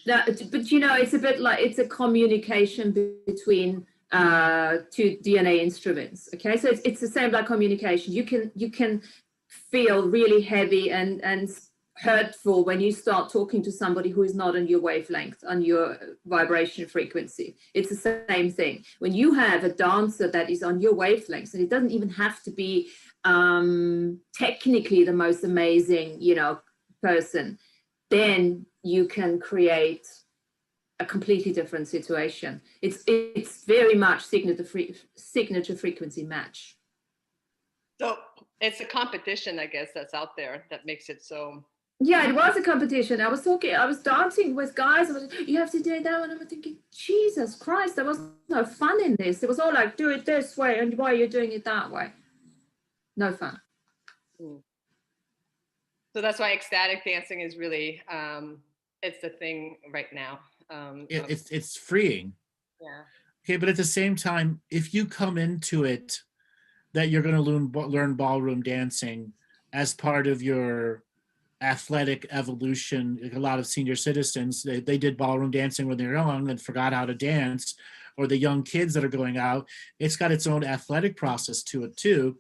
No, but it's a bit like, it's a communication between two DNA instruments. Okay, so it's the same like communication. You can feel really heavy and hurtful when you start talking to somebody who is not on your wavelength, on your vibration frequency. It's the same thing. When you have a dancer that is on your wavelength, and it doesn't even have to be technically the most amazing, person, then you can create a completely different situation. It's very much signature frequency match. So it's a competition, I guess, that's out there that makes it so. Yeah, it was a competition. I was dancing with guys. You have to do that, and I'm thinking, Jesus Christ, there was no fun in this. It was all like, do it this way, and why are you doing it that way? No fun. So that's why ecstatic dancing is really, it's the thing right now. It's freeing. Yeah. Okay, but at the same time, if you come into it that you're going to learn ballroom dancing as part of your athletic evolution, like a lot of senior citizens, they did ballroom dancing when they were young and forgot how to dance, or the young kids that are going out, it's got its own athletic process to it too.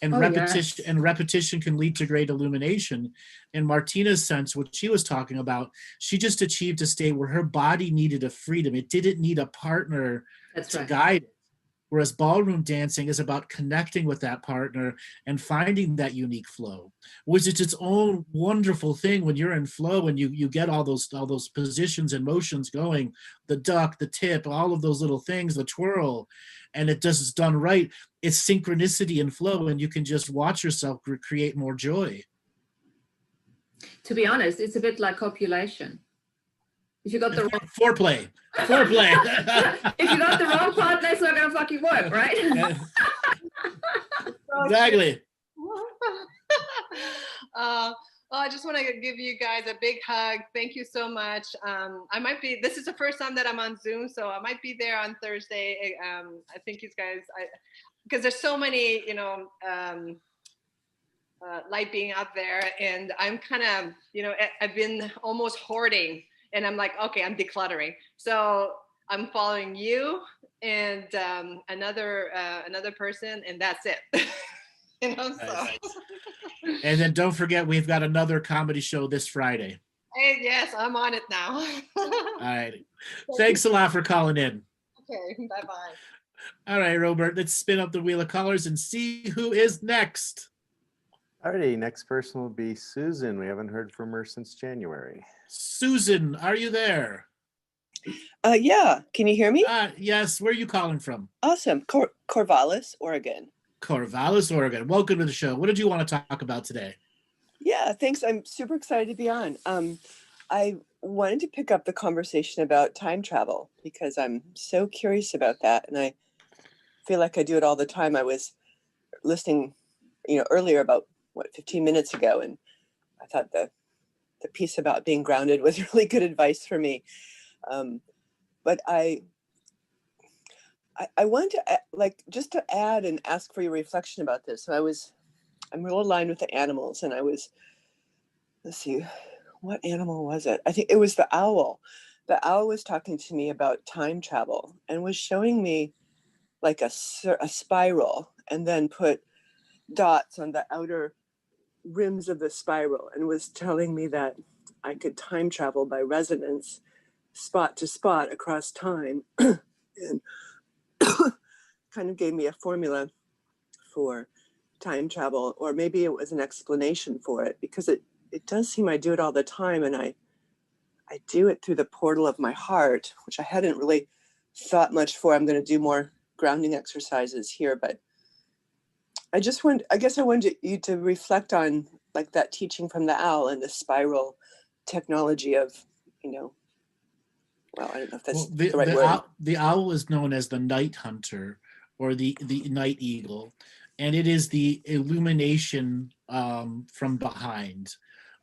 And repetition can lead to great illumination. In Martina's sense, what she was talking about, she just achieved a state where her body needed a freedom. It didn't need a partner to guide it. Whereas ballroom dancing is about connecting with that partner and finding that unique flow, which is its own wonderful thing when you're in flow and you get all those positions and motions going, the duck, the tip, all of those little things, the twirl, and it's done right. It's synchronicity and flow, and you can just watch yourself create more joy. To be honest, it's a bit like copulation. If you got the wrong foreplay. If you got the wrong partner, it's not gonna fucking work, right? Exactly. Well, I just want to give you guys a big hug. Thank you so much. This is the first time that I'm on Zoom, so I might be there on Thursday. I think you guys, because there's so many, light being out there, and I'm kind of, I've been almost hoarding, and I'm like, okay, I'm decluttering. So I'm following you and another person, and that's it. So. And then don't forget, we've got another comedy show this Friday. Hey, yes, I'm on it now. All right. Thanks a lot for calling in. Okay, bye-bye. All right, Robert, let's spin up the wheel of colors and see who is next. Alrighty, next person will be Susan. We haven't heard from her since January. Susan, are you there? Yeah, can you hear me? Yes, where are you calling from? Awesome, Corvallis, Oregon. Corvallis, Oregon. Welcome to the show. What did you want to talk about today? Yeah, thanks. I'm super excited to be on. I wanted to pick up the conversation about time travel because I'm so curious about that, and I feel like I do it all the time. I was listening, earlier about 15 minutes ago, and I thought the piece about being grounded was really good advice for me. But I wanted to just to add and ask for your reflection about this. So I'm real aligned with the animals, and let's see, what animal was it? I think it was the owl. The owl was talking to me about time travel and was showing me like a spiral, and then put dots on the outer rims of the spiral, and was telling me that I could time travel by resonance, spot to spot across time, and kind of gave me a formula for time travel, or maybe it was an explanation for it, because it does seem I do it all the time, and I do it through the portal of my heart, which I hadn't really thought much for. I'm going to do more grounding exercises here, but I guess I wanted you to reflect on like that teaching from the owl and the spiral technology of, well, I don't know if that's the right word. The owl is known as the night hunter, or the night eagle, and it is the illumination from behind.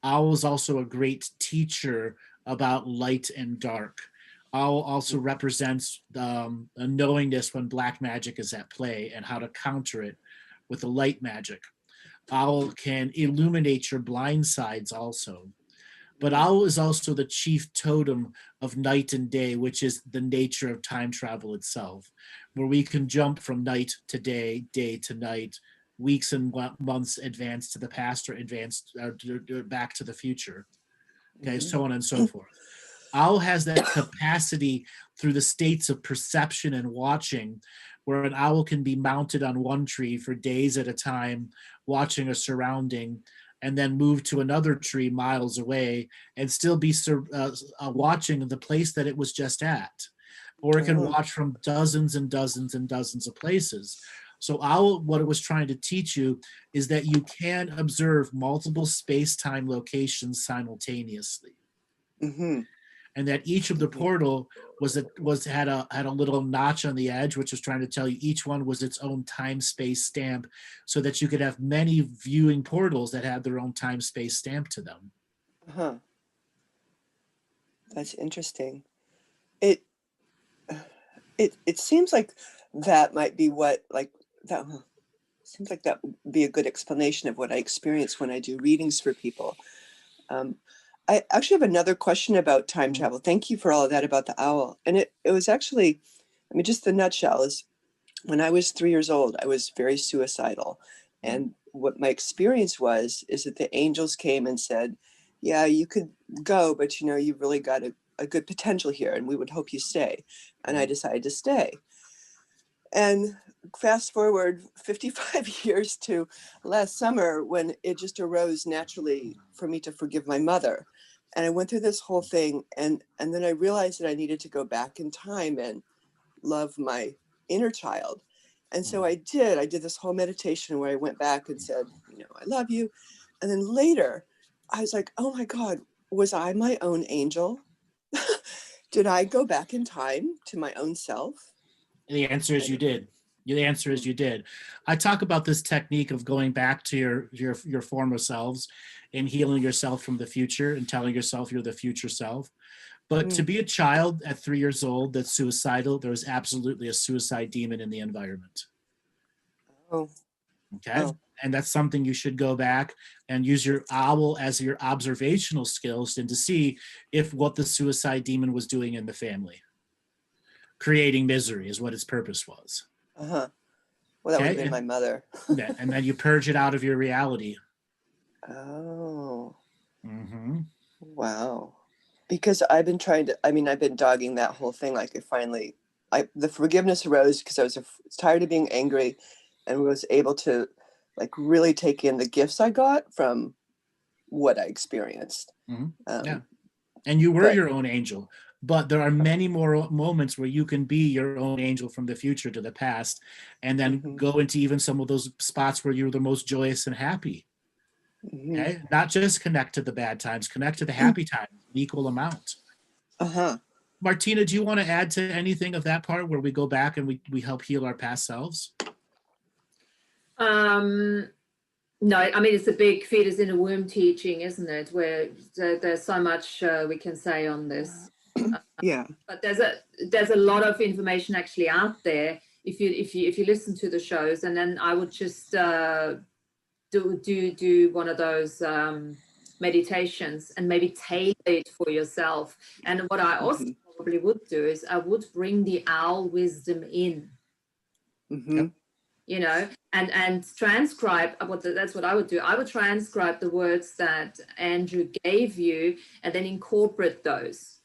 Owl is also a great teacher about light and dark. Owl also represents a knowingness when black magic is at play and how to counter it with the light magic. Owl can illuminate your blind sides also. But owl is also the chief totem of night and day, which is the nature of time travel itself, where we can jump from night to day, day to night, weeks and months advance to the past, or advance back to the future. Okay, so on and so forth. Owl has that capacity through the states of perception and watching, where an owl can be mounted on one tree for days at a time, watching a surrounding, and then move to another tree miles away and still be watching the place that it was just at. Or it can watch from dozens and dozens and dozens of places. So owl, what it was trying to teach you is that you can observe multiple space-time locations simultaneously. Mm-hmm. and that each of the portal had a little notch on the edge, which was trying to tell you each one was its own time space stamp, so that you could have many viewing portals that had their own time space stamp to them. Huh. That's interesting. It seems like that might be what, like, that seems like that would be a good explanation of what I experience when I do readings for people. I actually have another question about time travel. Thank you for all of that about the owl. And it was actually, I mean, just the nutshell is, when I was 3 years old, I was very suicidal. And what my experience was, is that the angels came and said, yeah, you could go, but you know, you've really got a good potential here, and we would hope you stay. And I decided to stay. And fast forward 55 years to last summer, when it just arose naturally for me to forgive my mother. And I went through this whole thing, and then I realized that I needed to go back in time and love my inner child. And so I did this whole meditation where I went back and said, you know, I love you. And then later I was like, oh my God, was I my own angel? Did I go back in time to my own self? The answer is you did. The answer is you did. I talk about this technique of going back to your former selves and healing yourself from the future and telling yourself you're the future self. But to be a child at 3 years old that's suicidal, there was absolutely a suicide demon in the environment. Oh. Okay. Oh. And that's something you should go back and use your owl as your observational skills and to see if what the suicide demon was doing in the family. Creating misery is what its purpose was. Uh-huh. Well, that would have been my mother. Yeah, and then you purge it out of your reality. Oh. Mm-hmm. Wow. Because I've been dogging that whole thing. Like the forgiveness arose because I was tired of being angry and was able to like really take in the gifts I got from what I experienced. Mm-hmm. Yeah. And you were your own angel. But there are many more moments where you can be your own angel from the future to the past, and then go into even some of those spots where you're the most joyous and happy. Okay? Not just connect to the bad times, connect to the happy times, equal amount. Martina, do you want to add to anything of that part where we go back and we help heal our past selves? No, I mean, it's a big fetus in a womb teaching, isn't it? Where there's so much we can say on this. Yeah. But there's a lot of information actually out there if you listen to the shows, and then I would just do one of those meditations and maybe tailor it for yourself. And what I also probably would do is I would bring the owl wisdom in. You know, and transcribe that's what I would do. I would transcribe the words that Andrew gave you and then incorporate those.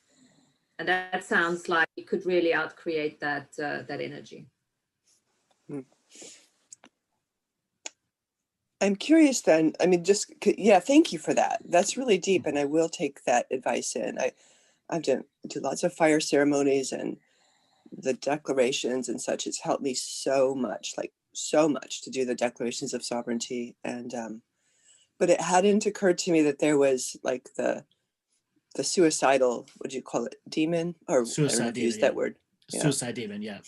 And that sounds like it could really outcreate that energy. I'm curious then, I mean, thank you for that. That's really deep, and I will take that advice in. I've done lots of fire ceremonies, and the declarations and such. It's helped me so much to do the declarations of sovereignty. And but it hadn't occurred to me that there was like the suicidal, what do you call it, demon? Or suicide demon, use that word. Suicide demon, yeah.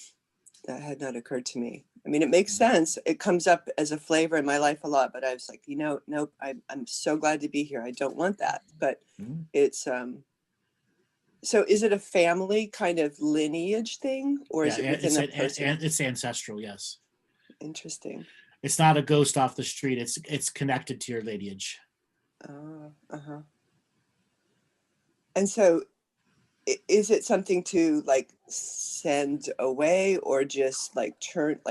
That had not occurred to me. I mean, it makes sense. It comes up as a flavor in my life a lot, but I was like, nope, I'm so glad to be here. I don't want that. But it's so is it a family kind of lineage thing, or is it within a person? It's ancestral, yes. Interesting. It's not a ghost off the street. It's connected to your lineage. And so is it something to like send away, or just like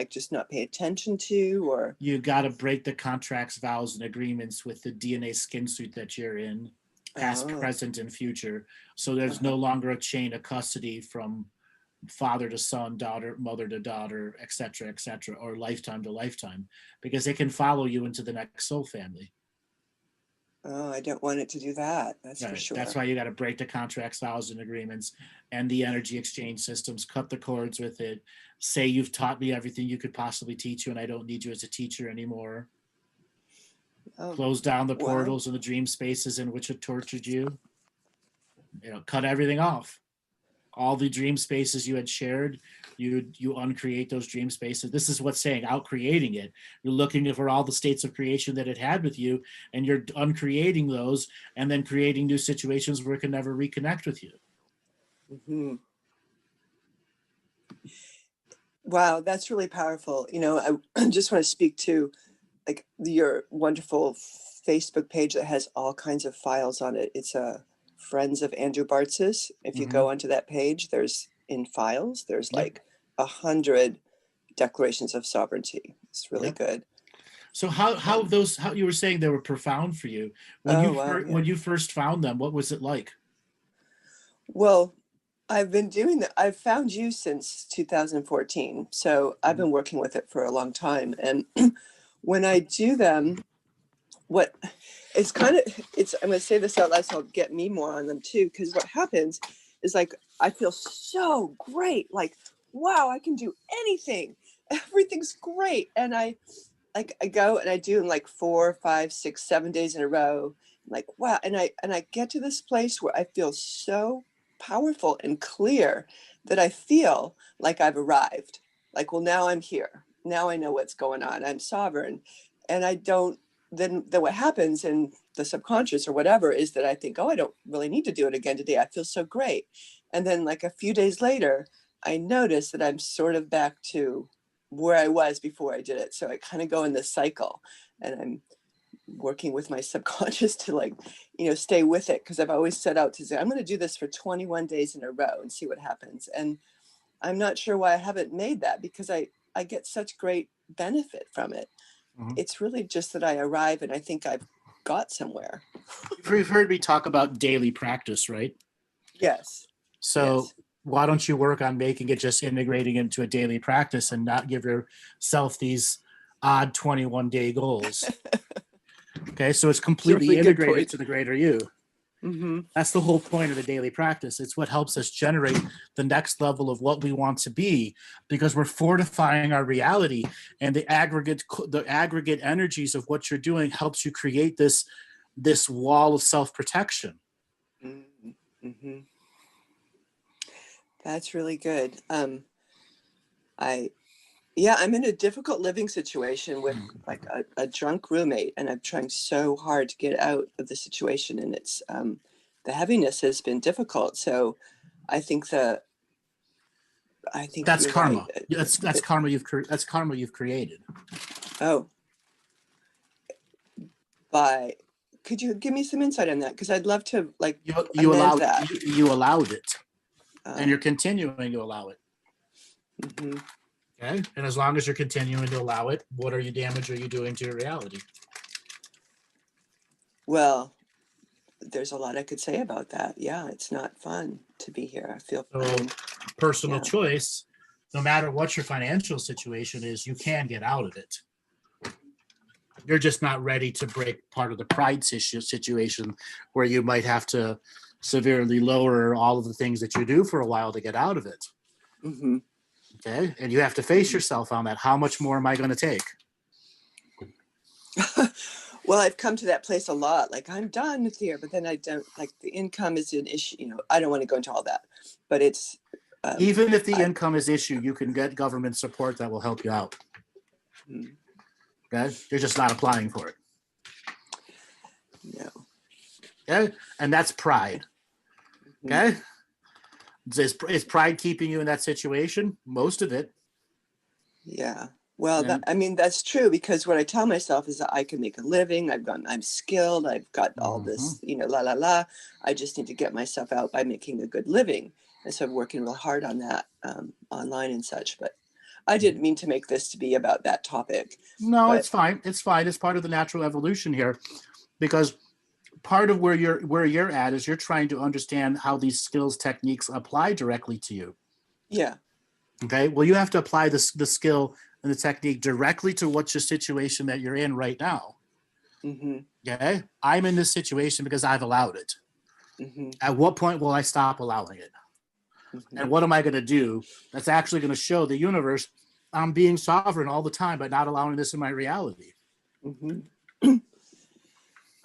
just not pay attention to? Or you got to break the contracts, vows, and agreements with the DNA skin suit that you're in, past, present, and future. So there's no longer a chain of custody from father to son, daughter, mother to daughter, et cetera, or lifetime to lifetime, because it can follow you into the next soul family. Oh, I don't want it to do that. That's for sure. That's why you got to break the contracts, vows, and agreements, and the energy exchange systems, cut the cords with it. Say you've taught me everything you could possibly teach you, and I don't need you as a teacher anymore. Close down the portals and the dream spaces in which it tortured you. cut everything off. All the dream spaces you had shared, you uncreate those dream spaces. This is what's saying, out creating it. You're looking for all the states of creation that it had with you, and you're uncreating those, and then creating new situations where it can never reconnect with you. Mm-hmm. Wow, that's really powerful. I just want to speak to like your wonderful Facebook page that has all kinds of files on it. It's Friends of Andrew Bartz's. If you go onto that page, there's in files, there's like 100 declarations of sovereignty. It's really good. So how you were saying they were profound for you when you first found them? What was it like? Well, I've been doing that. I've found you since 2014. So I've been working with it for a long time. And when I do them, I'm going to say this out loud so I'll get me more on them too. Because what happens is like, I feel so great. Like, wow, I can do anything. Everything's great. And I go and I do them like 4, 5, 6, 7 days in a row. Like, wow. And I get to this place where I feel so powerful and clear that I feel like I've arrived. Like, well, now I'm here. Now I know what's going on. I'm sovereign. And then what happens in the subconscious or whatever is that I think, oh, I don't really need to do it again today. I feel so great. And then like a few days later, I notice that I'm sort of back to where I was before I did it. So I kind of go in this cycle, and I'm working with my subconscious to stay with it. Cause I've always set out to say, I'm going to do this for 21 days in a row and see what happens. And I'm not sure why I haven't made that, because I get such great benefit from it. Mm-hmm. It's really just that I arrive and I think I've got somewhere. You've heard me talk about daily practice, right? Yes. So why don't you work on making it, just integrating into a daily practice and not give yourself these odd 21-day goals? Okay, so it's completely really integrated to the greater you. Mm-hmm. That's the whole point of the daily practice. It's what helps us generate the next level of what we want to be, because we're fortifying our reality, and the aggregate energies of what you're doing helps you create this wall of self-protection. Mm-hmm. That's really good. I'm in a difficult living situation with like a drunk roommate, and I'm trying so hard to get out of the situation, and it's the heaviness has been difficult. So I think that's karma. Right. That's karma you've created. Oh, could you give me some insight on that? Because I'd love to you allowed that. You allowed it, and you're continuing to allow it. Mm-hmm. Okay, and as long as you're continuing to allow it, what damage are you doing to your reality? Well, there's a lot I could say about that. Yeah, it's not fun to be here. I feel personal choice. No matter what your financial situation is, you can get out of it. You're just not ready to break part of the pride situation where you might have to severely lower all of the things that you do for a while to get out of it. Mm-hmm. Okay, and you have to face yourself on that. How much more am I going to take? Well, I've come to that place a lot. Like, I'm done with here, but then I don't, like, the income is an issue. I don't want to go into all that, but it's even if the income is issue, you can get government support that will help you out. Okay, you're just not applying for it. No. Okay, and that's pride. Okay. Is pride keeping you in that situation? Most of it. Yeah. Well, that's true, because what I tell myself is that I can make a living. I'm skilled. I've got all this, I just need to get myself out by making a good living. And so I'm working real hard on that online and such. But I didn't mean to make this to be about that topic. No, it's fine. It's fine. It's part of the natural evolution here, because part of where you're at is you're trying to understand how these skills techniques apply directly to you. Yeah. Okay. Well, you have to apply the skill and the technique directly to what's your situation that you're in right now. Mm-hmm. Okay. I'm in this situation because I've allowed it. Mm-hmm. At what point will I stop allowing it? Mm-hmm. And what am I going to do that's actually going to show the universe I'm being sovereign all the time, but not allowing this in my reality? Mm-hmm.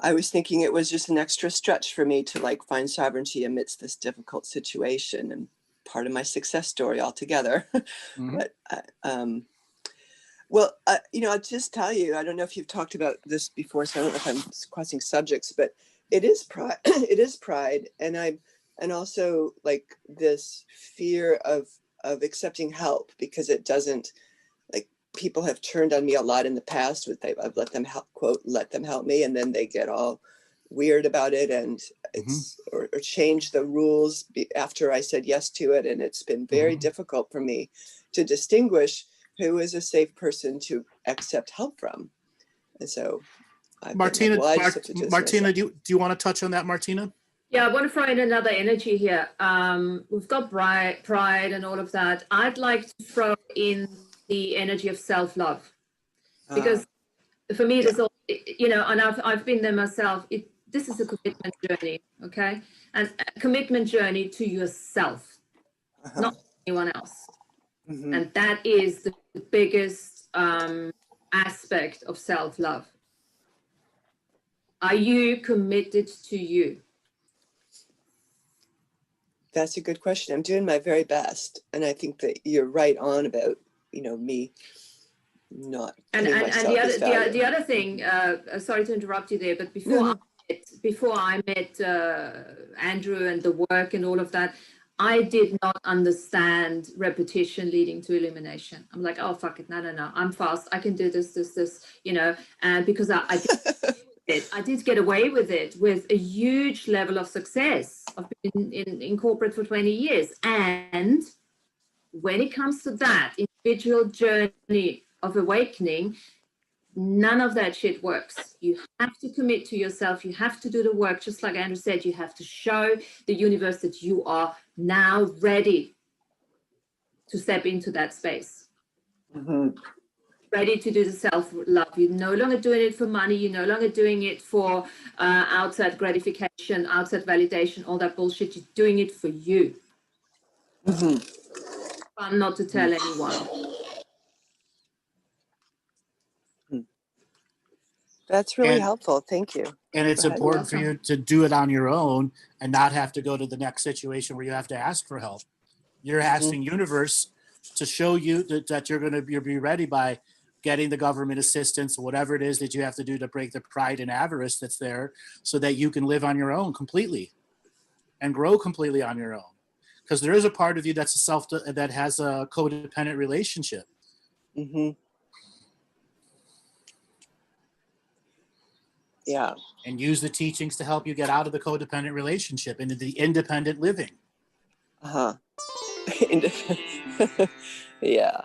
I was thinking it was just an extra stretch for me to like find sovereignty amidst this difficult situation, and part of my success story altogether. Mhm. But well, I'll just tell you, I don't know if you've talked about this before, so I don't know if I'm crossing subjects, but it is pride. It is pride, and also like this fear of accepting help, because it doesn't, like, people have turned on me a lot in the past with I've let them help, quote, let them help me, and then they get all weird about it, and it's or change the rules after I said yes to it, and it's been very difficult for me to distinguish who is a safe person to accept help from. And so I've Martina, been like, well, I just have to do this Martina, myself. do you want to touch on that, Martina? Yeah, I want to throw in another energy here. We've got pride and all of that. I'd like to throw in the energy of self-love, because for me, there's all, and I've been there myself. This is a commitment journey, okay? And a commitment journey to yourself, not anyone else. And that is the biggest aspect of self-love. Are you committed to you? That's a good question. I'm doing my very best, and I think that you're right on about me not. And the other thing, sorry to interrupt you there, but before I met Andrew and the work and all of that, I did not understand repetition leading to elimination. I'm like, oh, fuck it. No. I'm fast. I can do this, and because I did get away with it with a huge level of success. I've been in corporate for 20 years. And when it comes to that individual journey of awakening, none of that shit works. You have to commit to yourself. You have to do the work. Just like Andrew said, you have to show the universe that you are now ready to step into that space. Ready to do the self-love. You're no longer doing it for money. You're no longer doing it for outside gratification, outside validation, all that bullshit. You're doing it for you. Fun not to tell anyone. That's really helpful. Thank you. And it's important for you to do it on your own and not have to go to the next situation where you have to ask for help. You're asking universe to show you that you'll be ready by getting the government assistance, whatever it is that you have to do to break the pride and avarice that's there, so that you can live on your own completely and grow completely on your own. Because there is a part of you that has a codependent relationship. Yeah. And use the teachings to help you get out of the codependent relationship into the independent living. Yeah.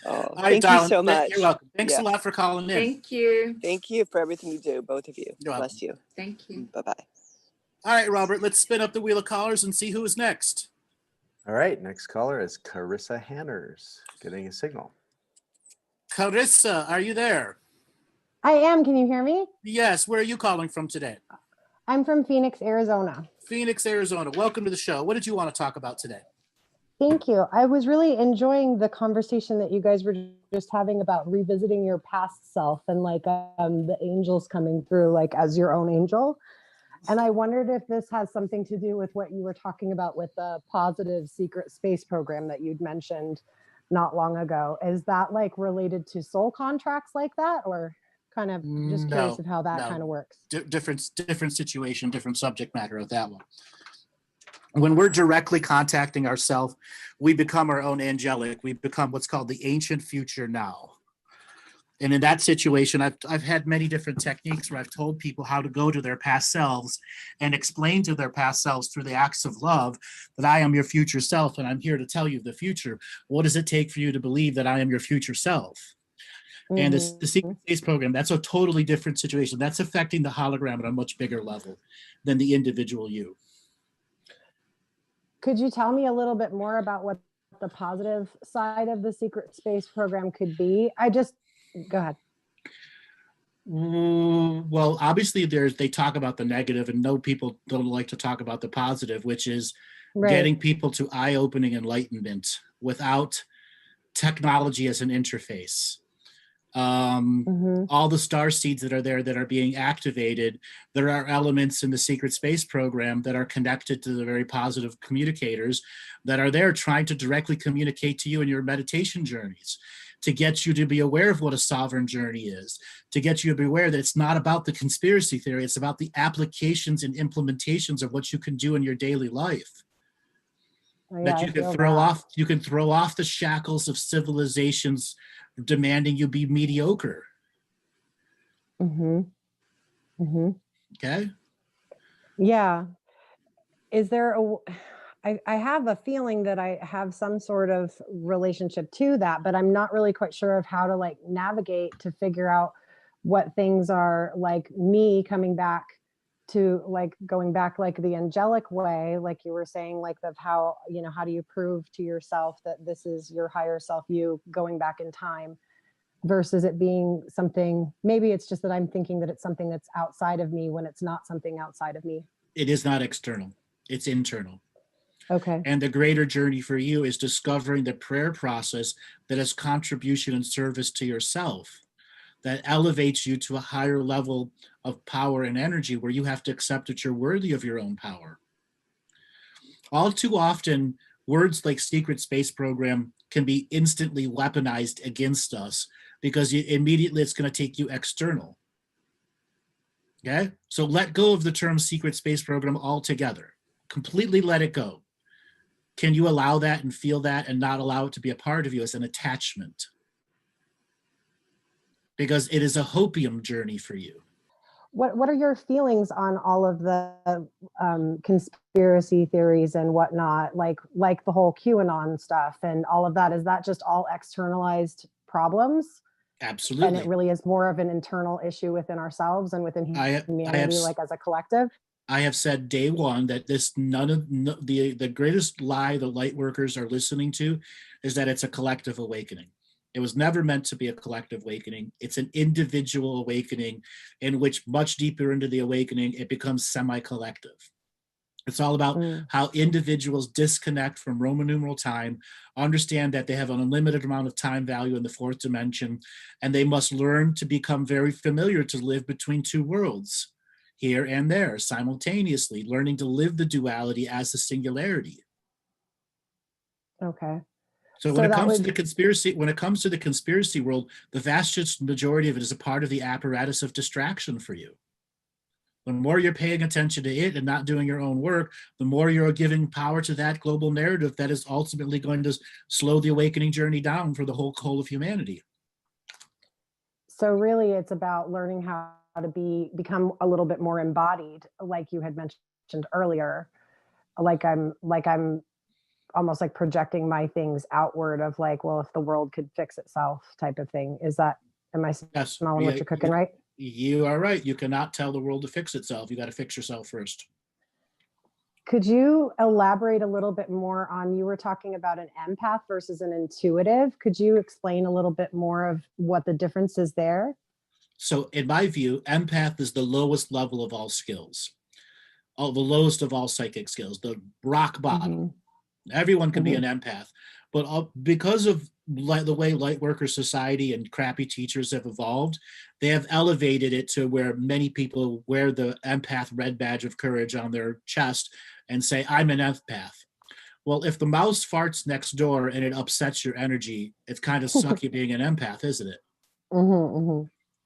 All right, thank darling, you so much. You're welcome. Thanks a lot for calling in. Thank you. Thank you for everything you do, both of you. You're Bless you. Thank you. Bye-bye. All right, Robert, let's spin up the wheel of callers and see who is next. All right, next caller is Carissa Hanners, getting a signal. Carissa, are you there? I am. Can you hear me? Yes. Where are you calling from today? I'm from Phoenix, Arizona. Phoenix, Arizona. Welcome to the show. What did you want to talk about today? Thank you. I was really enjoying the conversation that you guys were just having about revisiting your past self and like the angels coming through like as your own angel. And I wondered if this has something to do with what you were talking about with the positive secret space program that you'd mentioned not long ago. Is that like related to soul contracts like that, or kind of just curious of how that kind of works? Different situation, different subject matter of that one. When we're directly contacting ourselves, we become our own angelic. We become what's called the ancient future now. And in that situation, I've had many different techniques where I've told people how to go to their past selves and explain to their past selves through the acts of love that I am your future self and I'm here to tell you the future. What does it take for you to believe that I am your future self? And the secret space program, that's a totally different situation. That's affecting the hologram at a much bigger level than the individual you. Could you tell me a little bit more about what the positive side of the secret space program could be? Go ahead. Well, obviously they talk about the negative, and no, people don't like to talk about the positive, which is getting people to eye-opening enlightenment without technology as an interface. all the star seeds that are there that are being activated. There are elements in the secret space program that are connected to the very positive communicators that are there trying to directly communicate to you in your meditation journeys, to get you to be aware of what a sovereign journey is, to get you to be aware that it's not about the conspiracy theory, it's about the applications and implementations of what you can do in your daily life. Oh, yeah, That I you can feel throw that. off, you can throw off the shackles of civilizations demanding you be mediocre. Mm-hmm. Mm-hmm. Okay. Yeah. Is there a, I have a feeling that I have some sort of relationship to that, but I'm not really quite sure of how to like navigate to figure out what things are like me coming back to like going back like the angelic way, like you were saying, like of how, you know, how do you prove to yourself that this is your higher self, you going back in time, versus it being something, maybe it's just that I'm thinking that it's something that's outside of me when it's not something outside of me. It is not external, it's internal. Okay. And the greater journey for you is discovering the prayer process that is contribution and service to yourself, that elevates you to a higher level of power and energy where you have to accept that you're worthy of your own power. All too often, words like secret space program can be instantly weaponized against us because immediately it's going to take you external. Okay? So let go of the term secret space program altogether. Completely let it go. Can you allow that and feel that and not allow it to be a part of you as an attachment? Because it is a hopium journey for you. What are your feelings on all of the conspiracy theories and whatnot, like the whole QAnon stuff and all of that? Is that just all externalized problems? Absolutely. And it really is more of an internal issue within ourselves and within humanity, like as a collective? I have said day one that the greatest lie the light workers are listening to is that it's a collective awakening. It was never meant to be a collective awakening. It's an individual awakening in which much deeper into the awakening, it becomes semi-collective. It's all about how individuals disconnect from Roman numeral time, understand that they have an unlimited amount of time value in the fourth dimension, and they must learn to become very familiar to live between two worlds, here and there, simultaneously, learning to live the duality as a singularity. Okay. So when it comes to the conspiracy world, the vast majority of it is a part of the apparatus of distraction for you. The more you're paying attention to it and not doing your own work, the more you're giving power to that global narrative that is ultimately going to slow the awakening journey down for the whole of humanity. So really it's about learning how to become a little bit more embodied, like you had mentioned earlier. Like I'm almost like projecting my things outward of like, well, if the world could fix itself type of thing. Am I smelling what you're cooking, right? You are right. You cannot tell the world to fix itself. You got to fix yourself first. Could you elaborate a little bit more on, you were talking about an empath versus an intuitive. Could you explain a little bit more of what the difference is there? So in my view, empath is the lowest level of all skills, the lowest of all psychic skills, the rock bottom. Everyone can be an empath, but because of the way Lightworker Society and crappy teachers have evolved, they have elevated it to where many people wear the empath red badge of courage on their chest and say, I'm an empath. Well, if the mouse farts next door and it upsets your energy, it's kind of sucky being an empath, isn't it?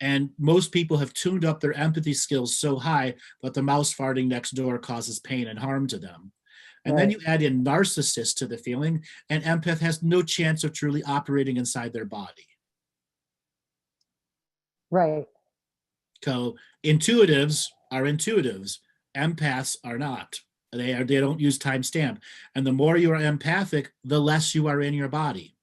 And most people have tuned up their empathy skills so high that the mouse farting next door causes pain and harm to them. And then you add in narcissist to the feeling, and empath has no chance of truly operating inside their body. Right. So intuitives are intuitives. Empaths are not. They don't use timestamp. And the more you are empathic, the less you are in your body.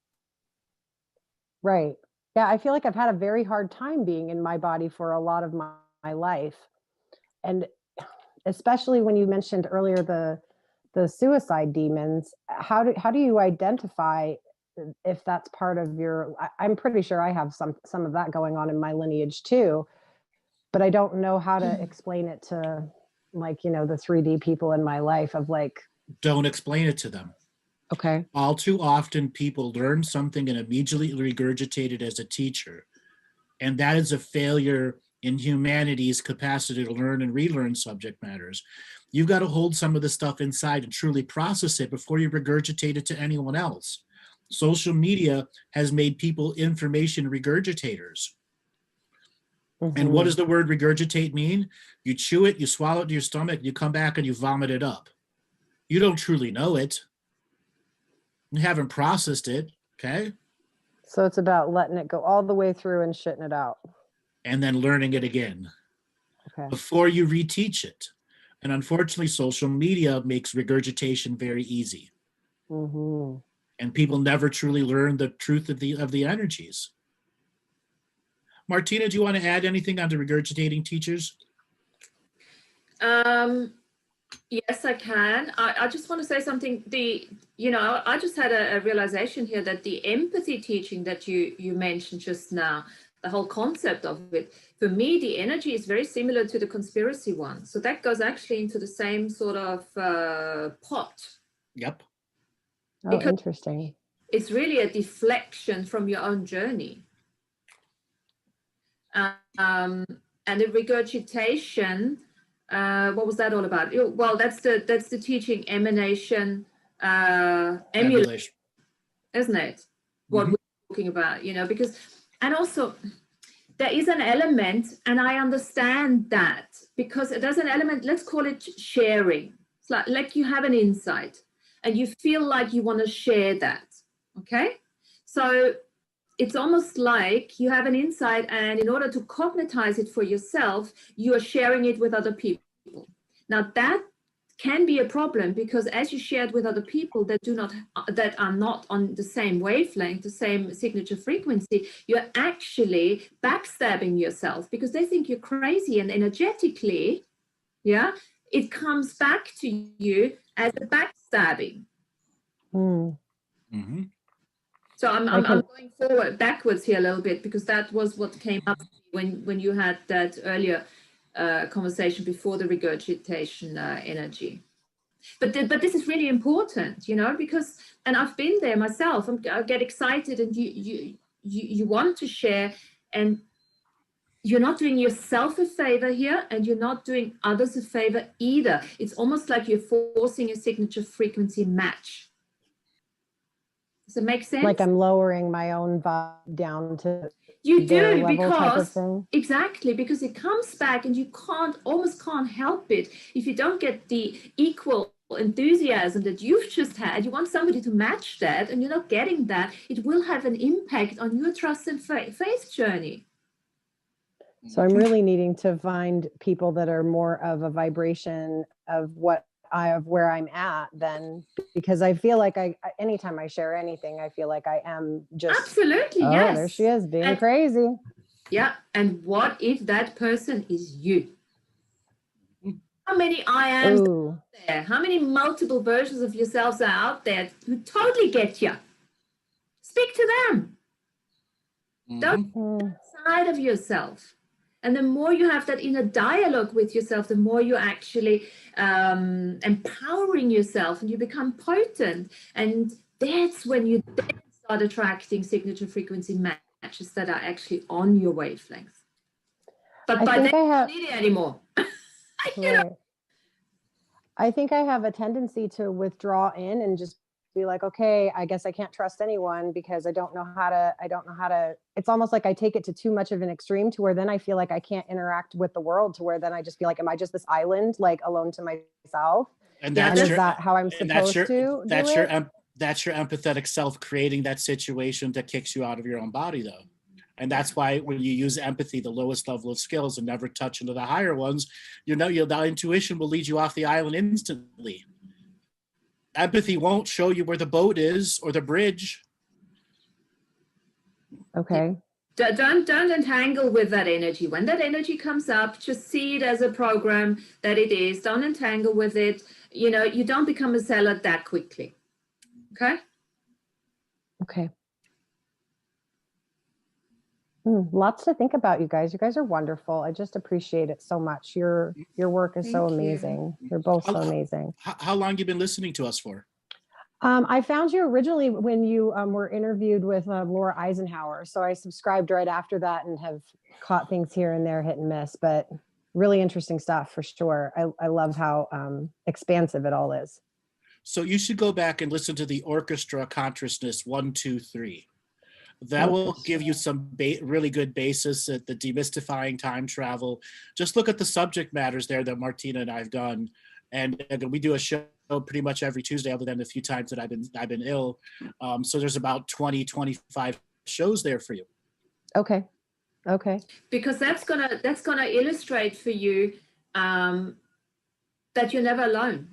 Right. Yeah, I feel like I've had a very hard time being in my body for a lot of my life. And especially when you mentioned earlier the suicide demons, how do you identify if that's part of your, I'm pretty sure I have some of that going on in my lineage too, but I don't know how to explain it to, like, you know, the 3D people in my life of like. Don't explain it to them. Okay. All too often people learn something and immediately regurgitate it as a teacher. And that is a failure in humanity's capacity to learn and relearn subject matters. You've got to hold some of the stuff inside and truly process it before you regurgitate it to anyone else. Social media has made people information regurgitators. And what does the word regurgitate mean? You chew it, you swallow it to your stomach, you come back and you vomit it up. You don't truly know it. You haven't processed it, okay? So it's about letting it go all the way through and shitting it out. And then learning it again before you reteach it. And unfortunately, social media makes regurgitation very easy. And people never truly learn the truth of the energies. Martina, do you want to add anything on the regurgitating teachers? Yes, I can. I just want to say something. I just had a realization here that the empathy teaching that you mentioned just now, the whole concept of it, for me, the energy is very similar to the conspiracy one. So that goes actually into the same sort of pot. Yep. Oh, interesting. It's really a deflection from your own journey. And the regurgitation, what was that all about? Well, that's the teaching emanation, emulation, isn't it? What we're talking about, because, and also there is an element, and I understand that, because there's an element, let's call it sharing. It's like you have an insight and you feel like you want to share that. Okay. So it's almost like you have an insight, and in order to cognitize it for yourself, you are sharing it with other people. Now that can be a problem, because as you share it with other people that are not on the same wavelength, the same signature frequency, you're actually backstabbing yourself, because they think you're crazy, and energetically, it comes back to you as a backstabbing. So I'm going backwards here a little bit, because that was what came up when you had that earlier conversation before the regurgitation energy. But this is really important, because, and I've been there myself. I get excited, and you want to share, and you're not doing yourself a favor here, and you're not doing others a favor either. It's almost like you're forcing a signature frequency match. Does it make sense? Like I'm lowering my own vibe down to you their do, level because type of thing. Exactly, because it comes back, and you almost can't help it. If you don't get the equal enthusiasm that you've just had, you want somebody to match that, and you're not getting that, it will have an impact on your trust and faith journey. So I'm really needing to find people that are more of a vibration of where I'm at, then, because I feel like anytime I share anything, I feel like I am just absolutely, yes. There she is being crazy. Yeah. And what if that person is you? How many I ams are out there? How many multiple versions of yourselves are out there who totally get you? Speak to them. Don't get outside of yourself. And the more you have that inner dialogue with yourself, the more you're actually empowering yourself, and you become potent. And that's when you then start attracting signature frequency matches that are actually on your wavelength. But by then, you don't need it anymore. Right. I think I have a tendency to withdraw in and just be like, okay, I guess I can't trust anyone, because I don't know how to, it's almost like I take it to too much of an extreme, to where then I feel like I can't interact with the world, to where then I just feel like, am I just this island, like alone to myself? And is that how I'm supposed to that's your empathetic self creating that situation that kicks you out of your own body, though. And that's why when you use empathy, the lowest level of skills, and never touch into the higher ones, the intuition will lead you off the island instantly. Empathy won't show you where the boat is or the bridge. Okay. Don't entangle with that energy. When that energy comes up, just see it as a program that it is. Don't entangle with it. You don't become a zealot that quickly. Okay? Okay. Lots to think about, you guys. You guys are wonderful. I just appreciate it so much. Your work is so amazing. You're both so amazing. How long have you been listening to us for? I found you originally when you were interviewed with Laura Eisenhower. So I subscribed right after that and have caught things here and there, hit and miss, but really interesting stuff for sure. I love how expansive it all is. So you should go back and listen to the Orchestra Consciousness 1, 2, 3. That will give you some really good basis at the demystifying time travel. Just look at the subject matters there that Martina and I've done. And we do a show pretty much every Tuesday, other than the few times that I've been ill. So there's about 20, 25 shows there for you. Okay. Okay. Because that's gonna illustrate for you that you're never alone.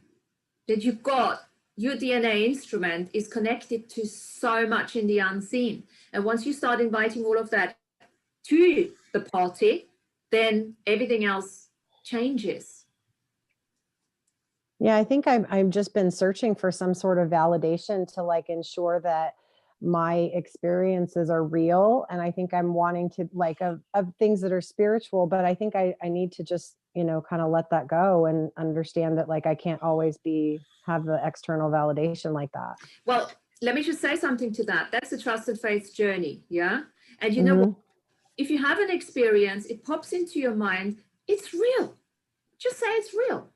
That you've got your DNA instrument is connected to so much in the unseen. And once you start inviting all of that to the party, then everything else changes. Yeah, I think I've just been searching for some sort of validation to like ensure that my experiences are real. And I think I'm wanting to like of things that are spiritual, but I think I need to just, kind of let that go and understand that like I can't always have the external validation like that. Well, let me just say something to that. That's a trusted faith journey. Yeah. And you know what? If you have an experience, it pops into your mind, it's real. Just say it's real.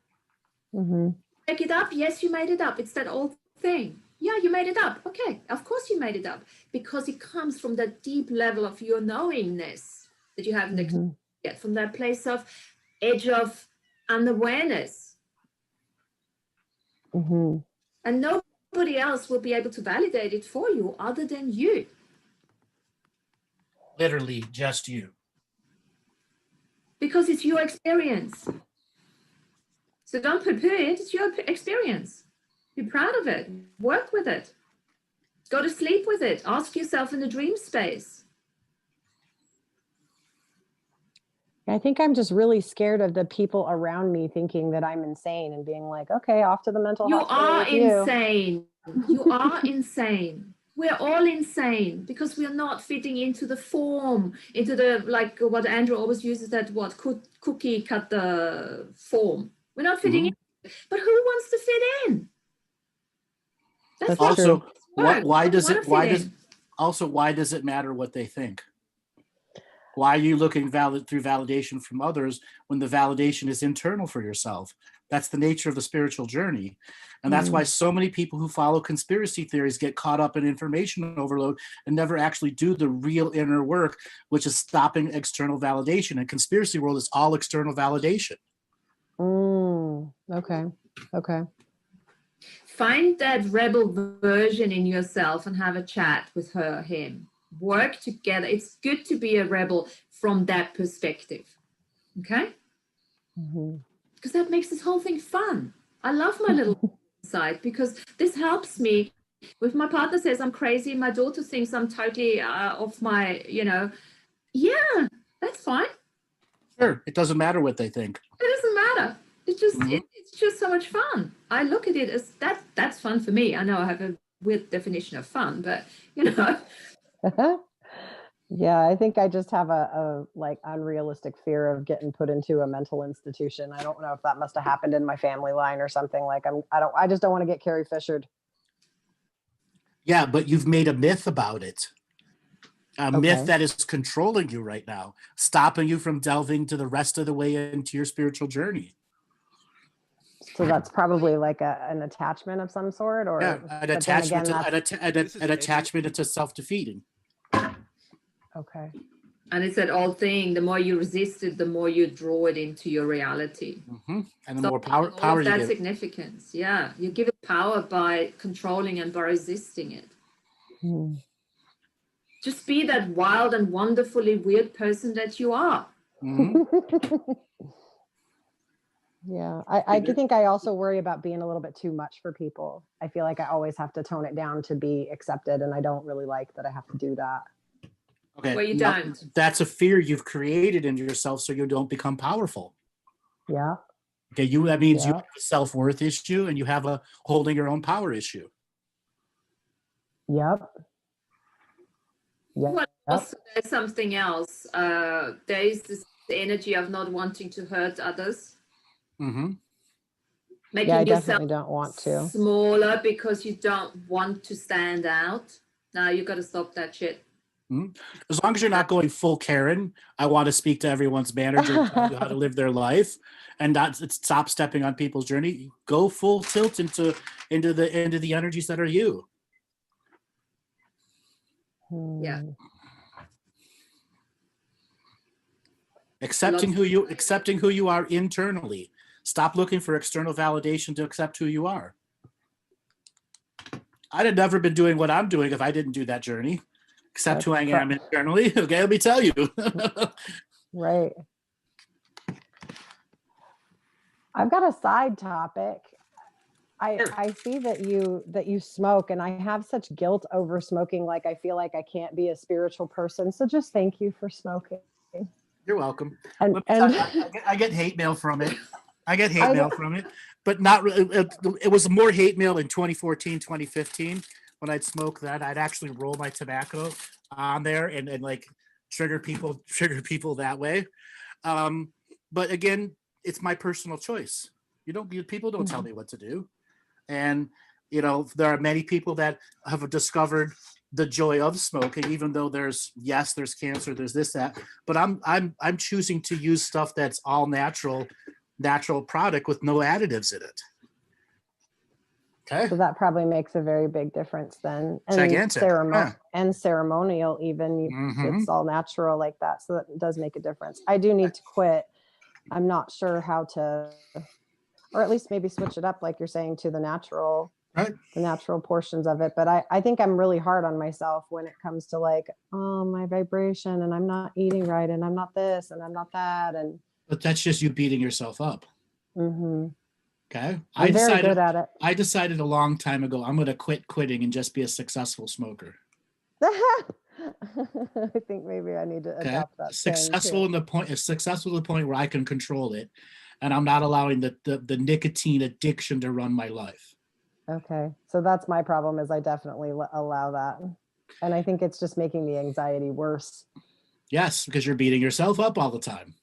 Make it up. Yes, you made it up. It's that old thing. Yeah, you made it up. Okay, of course you made it up because it comes from that deep level of your knowingness that you haven't experienced yet, from that place of edge of unawareness. And nobody else will be able to validate it for you other than you. Literally just you. Because it's your experience. So don't poo-poo it, it's your experience. Be proud of it, work with it. Go to sleep with it, ask yourself in the dream space. I think I'm just really scared of the people around me thinking that I'm insane and being like, okay, off to the mental hospital. You are insane. You are insane. We're all insane because we're not fitting into the form, into the, like what Andrew always uses, that cookie cutter form. We're not fitting in. But who wants to fit in? That's also, true. why does it matter what they think? Why are you looking through validation from others when the validation is internal for yourself? That's the nature of the spiritual journey. And that's why so many people who follow conspiracy theories get caught up in information overload and never actually do the real inner work, which is stopping external validation. And conspiracy world is all external validation. Okay. Find that rebel version in yourself and have a chat with her, him. Work together. It's good to be a rebel from that perspective. Okay? Because that makes this whole thing fun. I love my little side because this helps me. If my partner says I'm crazy, my daughter thinks I'm totally off my, yeah, that's fine. Sure. It doesn't matter what they think. It doesn't matter. It's just it's just so much fun. I look at it as that's fun for me. I know I have a weird definition of fun, but Yeah, I think I just have a like unrealistic fear of getting put into a mental institution. I don't know if that must have happened in my family line or something. Like I just don't want to get Carrie Fishered. Yeah, but you've made a myth about it. A myth that is controlling you right now, stopping you from delving to the rest of the way into your spiritual journey. So that's probably like an attachment of some sort, or an attachment to self-defeating. Okay. And it's that old thing, the more you resist it, the more you draw it into your reality. And the more power you that give. Significance. Yeah. You give it power by controlling and by resisting it. Just be that wild and wonderfully weird person that you are. Yeah. I think I also worry about being a little bit too much for people. I feel like I always have to tone it down to be accepted, and I don't really like that I have to do that. Okay. Well, you don't. That's a fear you've created in yourself so you don't become powerful. Yeah. Okay, that means you have a self-worth issue and you have a holding your own power issue. Yep. Well, also there's something else. There is this energy of not wanting to hurt others. Making Yeah, I yourself definitely don't want to. smaller because you don't want to stand out. No, you got to stop that shit. As long as you're not going full Karen, I want to speak to everyone's manager and tell you how to live their life, and not stop stepping on people's journey. Go full tilt into the energies that are you. Yeah. Accepting who you are internally. Stop looking for external validation to accept who you are. I'd have never been doing what I'm doing if I didn't do that journey. Accept who I am internally. Okay, let me tell you. Right. I've got a side topic. I see that you smoke, and I have such guilt over smoking. Like I feel like I can't be a spiritual person. So just thank you for smoking. You're welcome. And I get hate mail from it. But not really. It was more hate mail in 2014, 2015 when I'd smoke that. I'd actually roll my tobacco on there and like trigger people that way. But again, it's my personal choice. People don't tell me what to do. And there are many people that have discovered the joy of smoking, even though there's cancer, there's this, that, but I'm choosing to use stuff that's all natural product with no additives in it. Okay. So that probably makes a very big difference then. And gigantic. And ceremonial even. It's all natural like that. So that does make a difference. I do need to quit. I'm not sure how to, or at least maybe switch it up, like you're saying, to the natural, the natural portions of it. But I think I'm really hard on myself when it comes to like, oh, my vibration, and I'm not eating right, and I'm not this, and I'm not that. But that's just you beating yourself up. Okay. I'm very good at it. I decided a long time ago, I'm going to quit quitting and just be a successful smoker. I think maybe I need to adopt that. Successful to the point where I can control it, and I'm not allowing the nicotine addiction to run my life. Okay. So that's my problem, is I definitely allow that. And I think it's just making the anxiety worse. Yes, because you're beating yourself up all the time.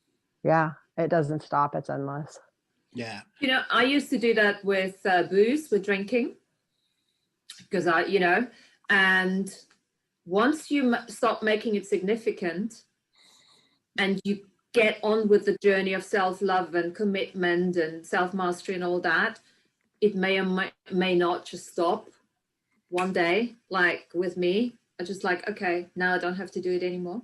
Yeah. It doesn't stop. It's endless. Yeah. I used to do that with booze, with drinking, because and once you stop making it significant and you get on with the journey of self-love and commitment and self-mastery and all that, it may or may not just stop one day. Like with me, I just like, okay, now I don't have to do it anymore.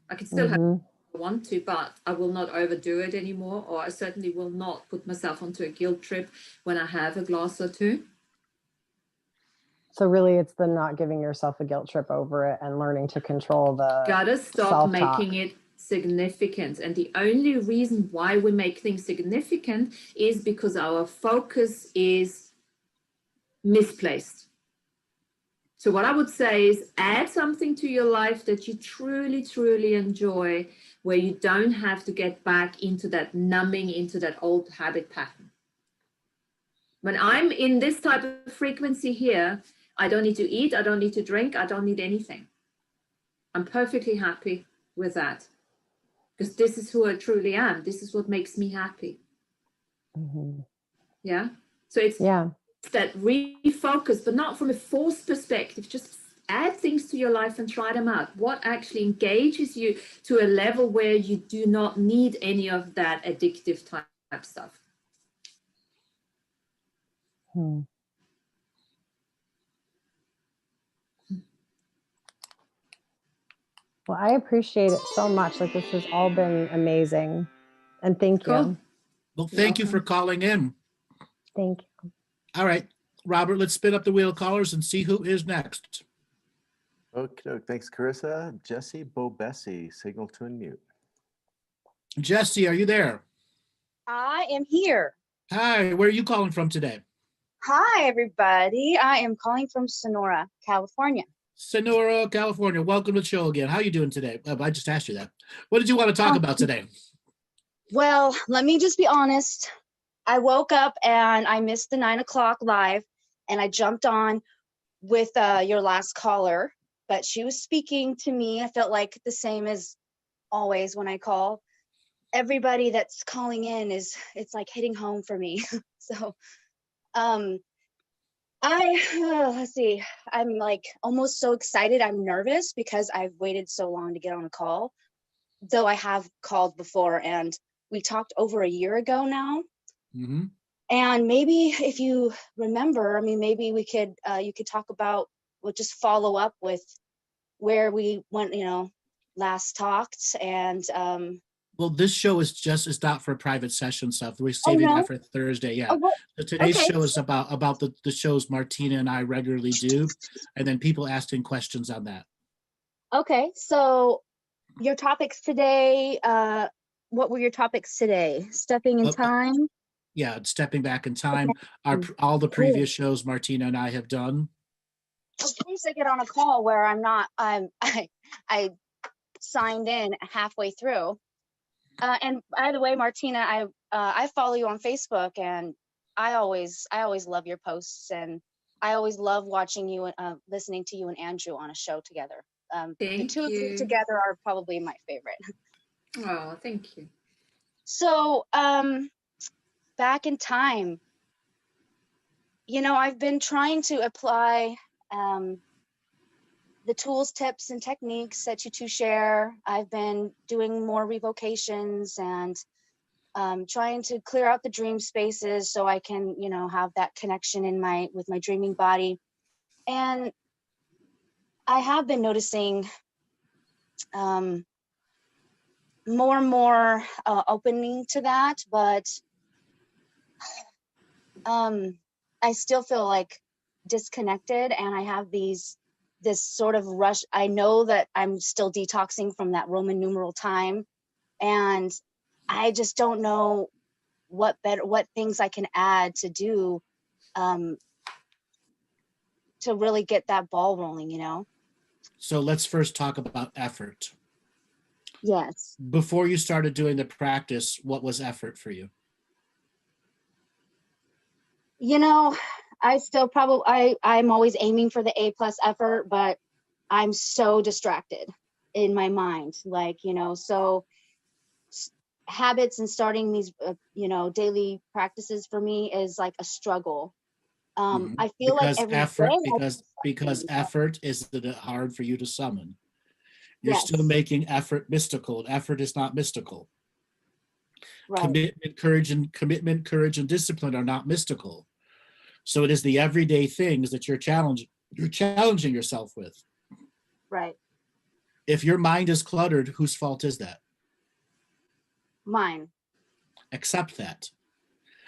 I can still have it if I want to, but I will not overdo it anymore, or I certainly will not put myself onto a guilt trip when I have a glass or two. So really it's the not giving yourself a guilt trip over it and learning to control the gotta stop making it significant. And the only reason why we make things significant is because our focus is misplaced. So what I would say is add something to your life that you truly, truly enjoy, where you don't have to get back into that numbing, into that old habit pattern. When I'm in this type of frequency here, I don't need to eat, I don't need to drink, I don't need anything. I'm perfectly happy with that, because this is who I truly am. This is what makes me happy. Yeah. So it's that refocus, but not from a forced perspective. Just add things to your life and try them out. What actually engages you to a level where you do not need any of that addictive type stuff. Well, I appreciate it so much. Like, this has all been amazing. And thank you. Well, thank you for calling in. Thank you. All right, Robert, let's spin up the wheel of callers and see who is next. Okay, thanks, Carissa. Jesse Bobessi, signal to unmute. Jesse, are you there? I am here. Hi, where are you calling from today? Hi, everybody. I am calling from Sonora, California. Sonora, California. Welcome to the show again. How are you doing today? I just asked you that. What did you want to talk about today? Well, let me just be honest. I woke up and I missed the 9 o'clock live, and I jumped on with your last caller, but she was speaking to me. I felt like the same as always when I call. Everybody that's calling in it's like hitting home for me. So Um, let's see. I'm like almost so excited. I'm nervous because I've waited so long to get on a call, though I have called before, and we talked over a year ago now. Mm-hmm. And maybe if you remember, I mean, maybe we could, you could talk about, we'll just follow up with where we went, last talked. And Well, this show is not for private session stuff. We're oh saving no, that for Thursday. Yeah. oh, what? So today's Okay, show is about the shows Martina and I regularly do, and then people asking questions on that. okay. So your topics today, what were your topics today? Stepping in time. Yeah, stepping back in time. Okay. All the Cool. previous shows Martina and I have done. In case I get on a call where I'm not, I signed in halfway through. And by the way, Martina, I follow you on Facebook, and I always love your posts, and I always love watching you, listening to you and Andrew on a show together. The two of you together are probably my favorite. Oh, thank you. So, back in time, I've been trying to apply the tools, tips, and techniques that you two share. I've been doing more revocations and trying to clear out the dream spaces so I can, have that connection with my dreaming body. And I have been noticing more and more opening to that, but I still feel like disconnected, and I have this sort of rush. I know that I'm still detoxing from that Roman numeral time, and I just don't know what things I can add to do to really get that ball rolling. So let's first talk about effort. Yes. Before you started doing the practice, what was effort for you? I still I'm always aiming for the A+ effort, but I'm so distracted in my mind, so habits and starting these, daily practices for me is like a struggle. I feel like Because every effort, day because effort is hard for you to summon. You're still yes, making effort mystical. Effort is not mystical. right, Commitment, courage, and discipline are not mystical. So it is the everyday things that you're challenging yourself with. right. If your mind is cluttered, whose fault is that? Mine. Accept that.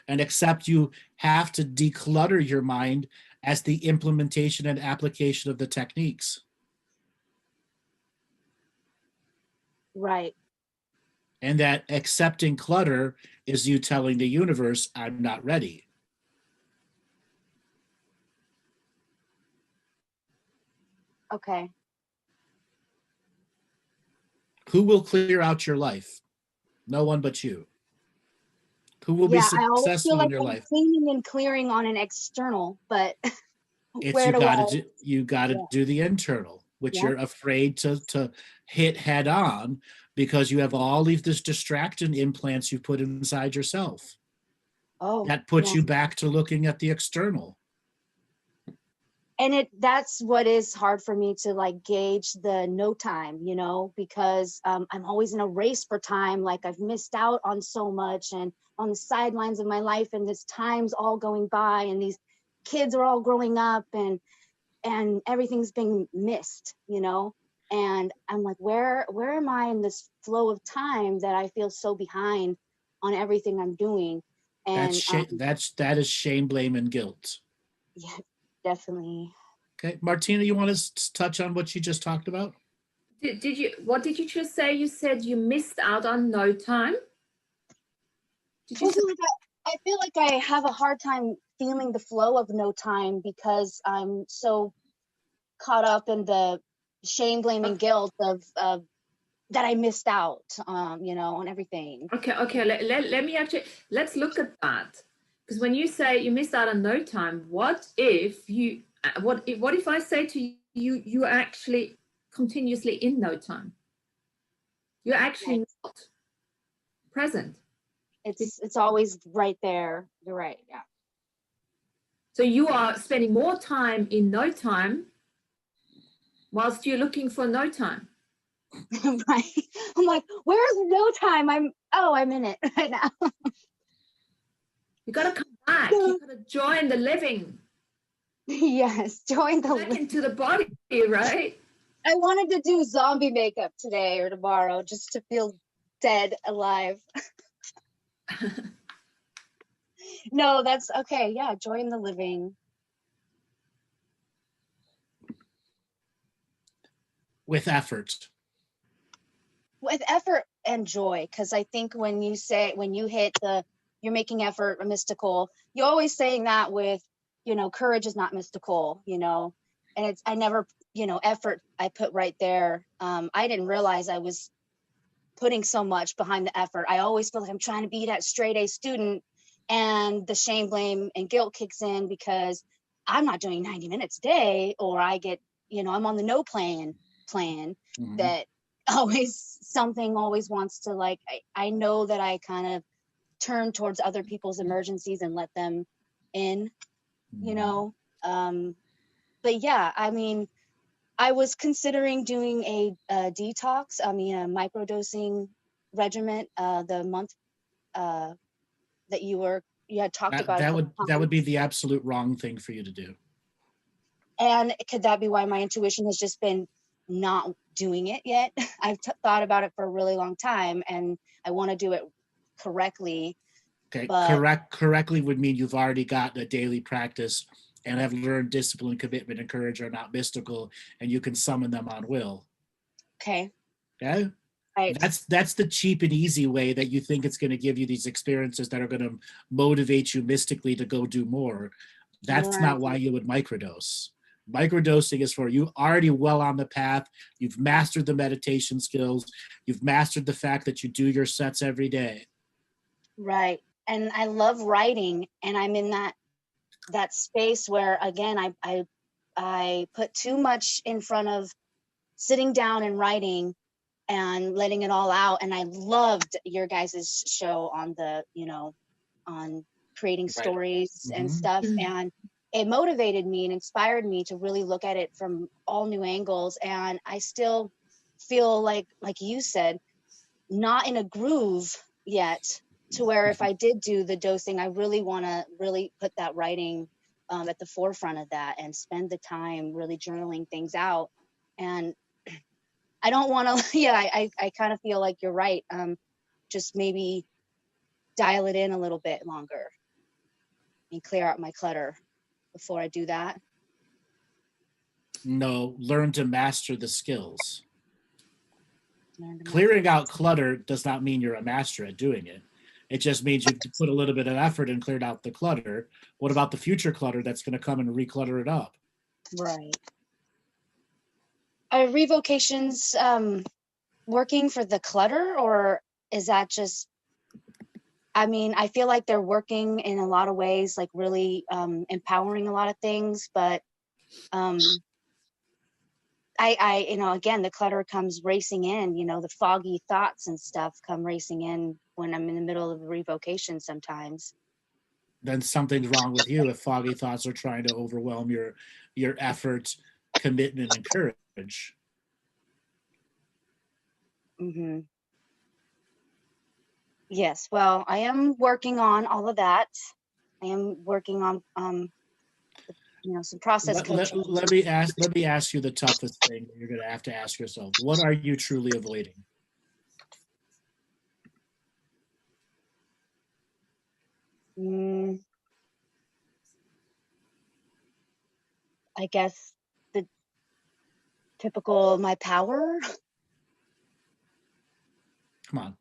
And accept you have to declutter your mind as the implementation and application of the techniques. Right. And that accepting clutter is you telling the universe, I'm not ready. Okay. Who will clear out your life? No one but you. Who will be Yeah, I always feel successful in like your I'm life? cleaning and clearing on an external, but It's where do I? you gotta Yeah. do the internal, which Yeah. you're afraid to hit head on because you have all these distraction implants you put inside yourself. Oh, That puts yeah. you back to looking at the external. And that's what is hard for me to like gauge the no time, because I'm always in a race for time. Like I've missed out on so much and on the sidelines of my life, and this time's all going by, and these kids are all growing up, and everything's being missed, and I'm like, where am I in this flow of time that I feel so behind on everything I'm doing? And That is shame, blame, and guilt. yeah, definitely. Okay, Martina, you want to touch on what you just talked about? What did you just say? You said you missed out on no time? I feel like I have a hard time feeling the flow of no time because I'm so caught up in the shame, blame, and guilt of that I missed out, on everything. Okay. Let me let's look at that. Because when you say you missed out on no time, what if I say to you, you're actually continuously in no time? You're actually not present. It's always right there. You're right. Yeah. So you are spending more time in no time whilst you're looking for no time. Right. I'm like, where's no time? I'm in it right now. You got to come back. You got to join the living. Yes, join the back into the body, right? I wanted to do zombie makeup today or tomorrow just to feel dead alive. No, that's okay. Yeah, join the living. With effort. With effort and joy, because I think when you hit you're making effort mystical, you're always saying that with, courage is not mystical, and I never, effort I put right there. I didn't realize I was putting so much behind the effort. I always feel like I'm trying to be that straight A student, and the shame, blame, and guilt kicks in because I'm not doing 90 minutes a day, or I get, I'm on the no plan that something always wants to, like, I know that I kind of turn towards other people's emergencies and let them in, but yeah, I mean, I was considering doing a detox, a microdosing regimen, the month that you had talked about. That would be the absolute wrong thing for you to do. And could that be why my intuition has just been not doing it yet? I've thought about it for a really long time, and I want to do it correctly. Okay, correctly would mean you've already got a daily practice and have learned discipline, commitment, and courage are not mystical, and you can summon them on will. Okay. Okay. Right. That's the cheap and easy way that you think it's going to give you these experiences that are going to motivate you mystically to go do more. That's not why you would microdose. Microdosing is for you already well on the path. You've mastered the meditation skills. You've mastered the fact that you do your sets every day. Right. And I love writing, and I'm in that space where, again, I put too much in front of sitting down and writing and letting it all out. And I loved your guys' show on on creating stories and stuff. And it motivated me and inspired me to really look at it from all new angles. And I still feel like you said, not in a groove yet, to where if I did do the dosing, I really want to really put that writing at the forefront of that and spend the time really journaling things out. And I don't want to, I kind of feel like you're right. Just maybe dial it in a little bit longer and clear out my clutter before I do that. No, learn to master the skills. Clearing out clutter does not mean you're a master at doing it. It just means you've put a little bit of effort and cleared out the clutter. What about the future clutter that's going to come and reclutter it up? Right. Are revocations working for the clutter, or is that just, I feel like they're working in a lot of ways, like really empowering a lot of things, but I again, the clutter comes racing in, the foggy thoughts and stuff come racing in when I'm in the middle of a revocation sometimes. Then something's wrong with you if foggy thoughts are trying to overwhelm your effort, commitment, and courage. Mm-hmm. Yes, well, I am working on all of that. I am working on some process coaching. Let me ask you the toughest thing you're going to have to ask yourself. What are you truly avoiding? I guess the typical my power. Come on.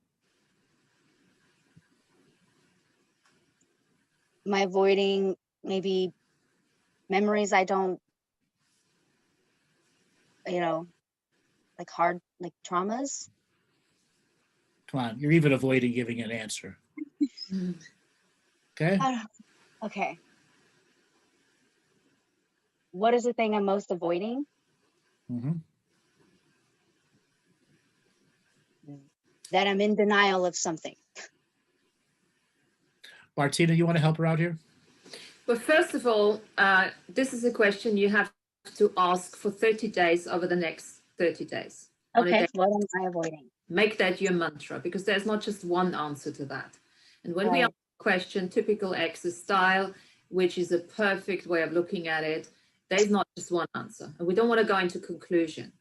Am I avoiding maybe memories I don't, like hard, like traumas? Come on. You're even avoiding giving an answer. Okay. Okay. What is the thing I'm most avoiding? That I'm in denial of something. Martina, you want to help her out here? But first of all, this is a question you have to ask for 30 days over the next 30 days. Okay, what am I avoiding? Make that your mantra, because there's not just one answer to that. And when we Right. ask a question, typical Access style, which is a perfect way of looking at it, there's not just one answer. And we don't want to go into conclusion.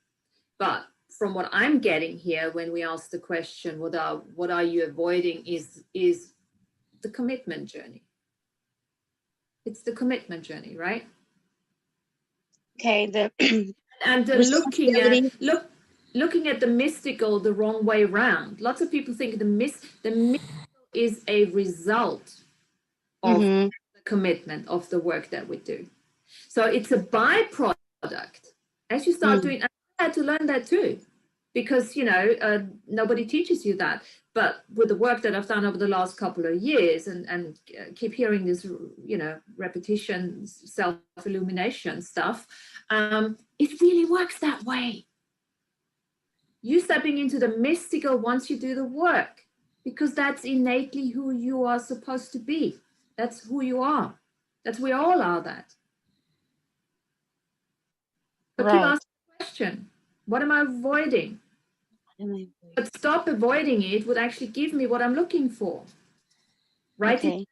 But from what I'm getting here, when we ask the question, what are you avoiding, is the commitment journey. It's the commitment journey, right? Okay, the And looking at the mystical the wrong way around. Lots of people think the mystical is a result of the commitment of the work that we do. So it's a byproduct. As you start doing, I had to learn that too, because nobody teaches you that. But with the work that I've done over the last couple of years, and keep hearing this, repetition, self-illumination stuff, it really works that way. You stepping into the mystical once you do the work, because that's innately who you are supposed to be. That's who you are. We all are that. But keep asking the question, what am I avoiding? But stop avoiding it would actually give me what I'm looking for. Right? Okay.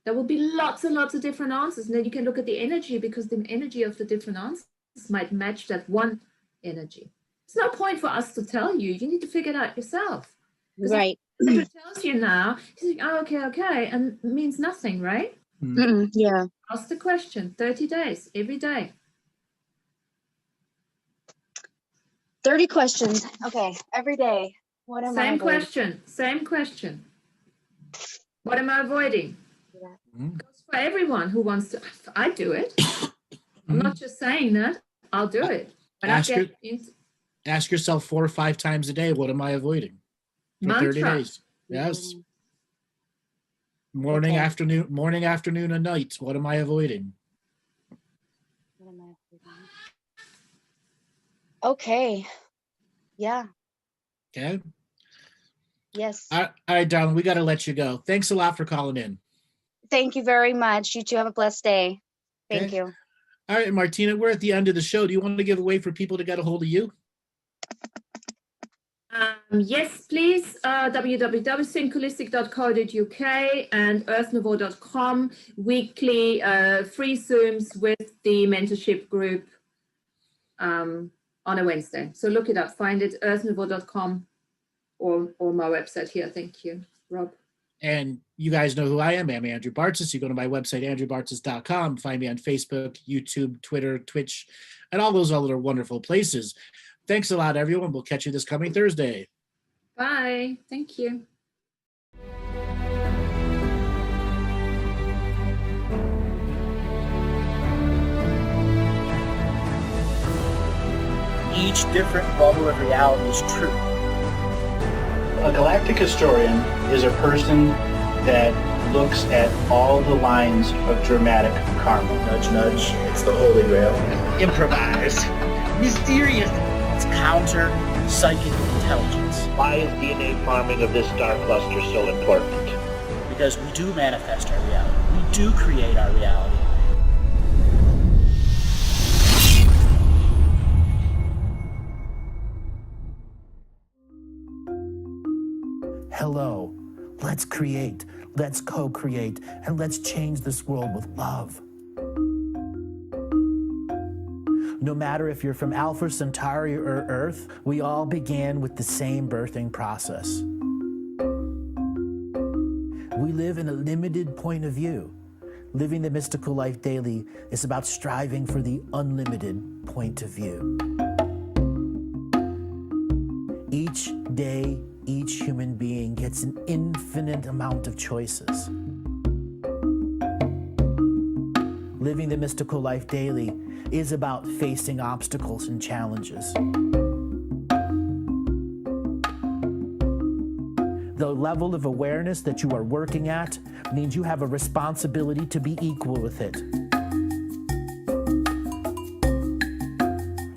There will be lots and lots of different answers. And then you can look at the energy, because the energy of the different answers might match that one energy. It's no point for us to tell you. You need to figure it out yourself. Right. If it tells you now, you think, oh, okay, and it means nothing, right? Yeah. Ask the question, 30 days, every day. 30 questions. Okay, every day. What am I avoiding? Same question. What am I avoiding? Goes for everyone who wants to. I do it. I'm not just saying that. I'll do it. Ask yourself 4 or 5 times a day, what am I avoiding? For 30 days. Yes. Morning, afternoon, and night. What am I avoiding? Okay. Yeah. Okay. Yes. All right, darling, we got to let you go. Thanks a lot for calling in. Thank you very much. You two have a blessed day. Thank you. All right, Martina, we're at the end of the show. Do you want to give a way for people to get a hold of you? Yes, please. www.synchholistic.co.uk and earthnouveau.com. Weekly free Zooms with the mentorship group on a Wednesday. So look it up. Find it, earthnouveau.com or my website here. Thank you, Rob. And you guys know who I am. I'm Andrew Bartzis. You go to my website, andrewbartzis.com. Find me on Facebook, YouTube, Twitter, Twitch, and all those other wonderful places. Thanks a lot, everyone. We'll catch you this coming Thursday. Bye. Thank you. Each different bubble of reality is true. A galactic historian is a person that looks at all the lines of dramatic karma. Nudge, nudge. It's the Holy Grail. Improvise. Mysterious. It's counter psychic intelligence. Why is DNA farming of this star cluster so important? Because we do manifest our reality. We do create our reality. Hello, let's create, let's co-create, and let's change this world with love. No matter if you're from Alpha Centauri or Earth, we all began with the same birthing process. We live in a limited point of view. Living the mystical life daily is about striving for the unlimited point of view. Each day, each human being gets an infinite amount of choices. Living the mystical life daily is about facing obstacles and challenges. The level of awareness that you are working at means you have a responsibility to be equal with it.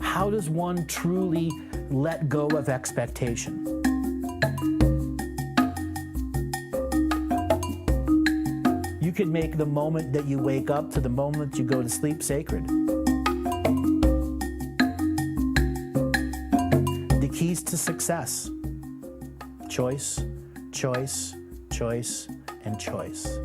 How does one truly let go of expectation? You can make the moment that you wake up to the moment you go to sleep sacred. The keys to success: choice, choice, choice, and choice.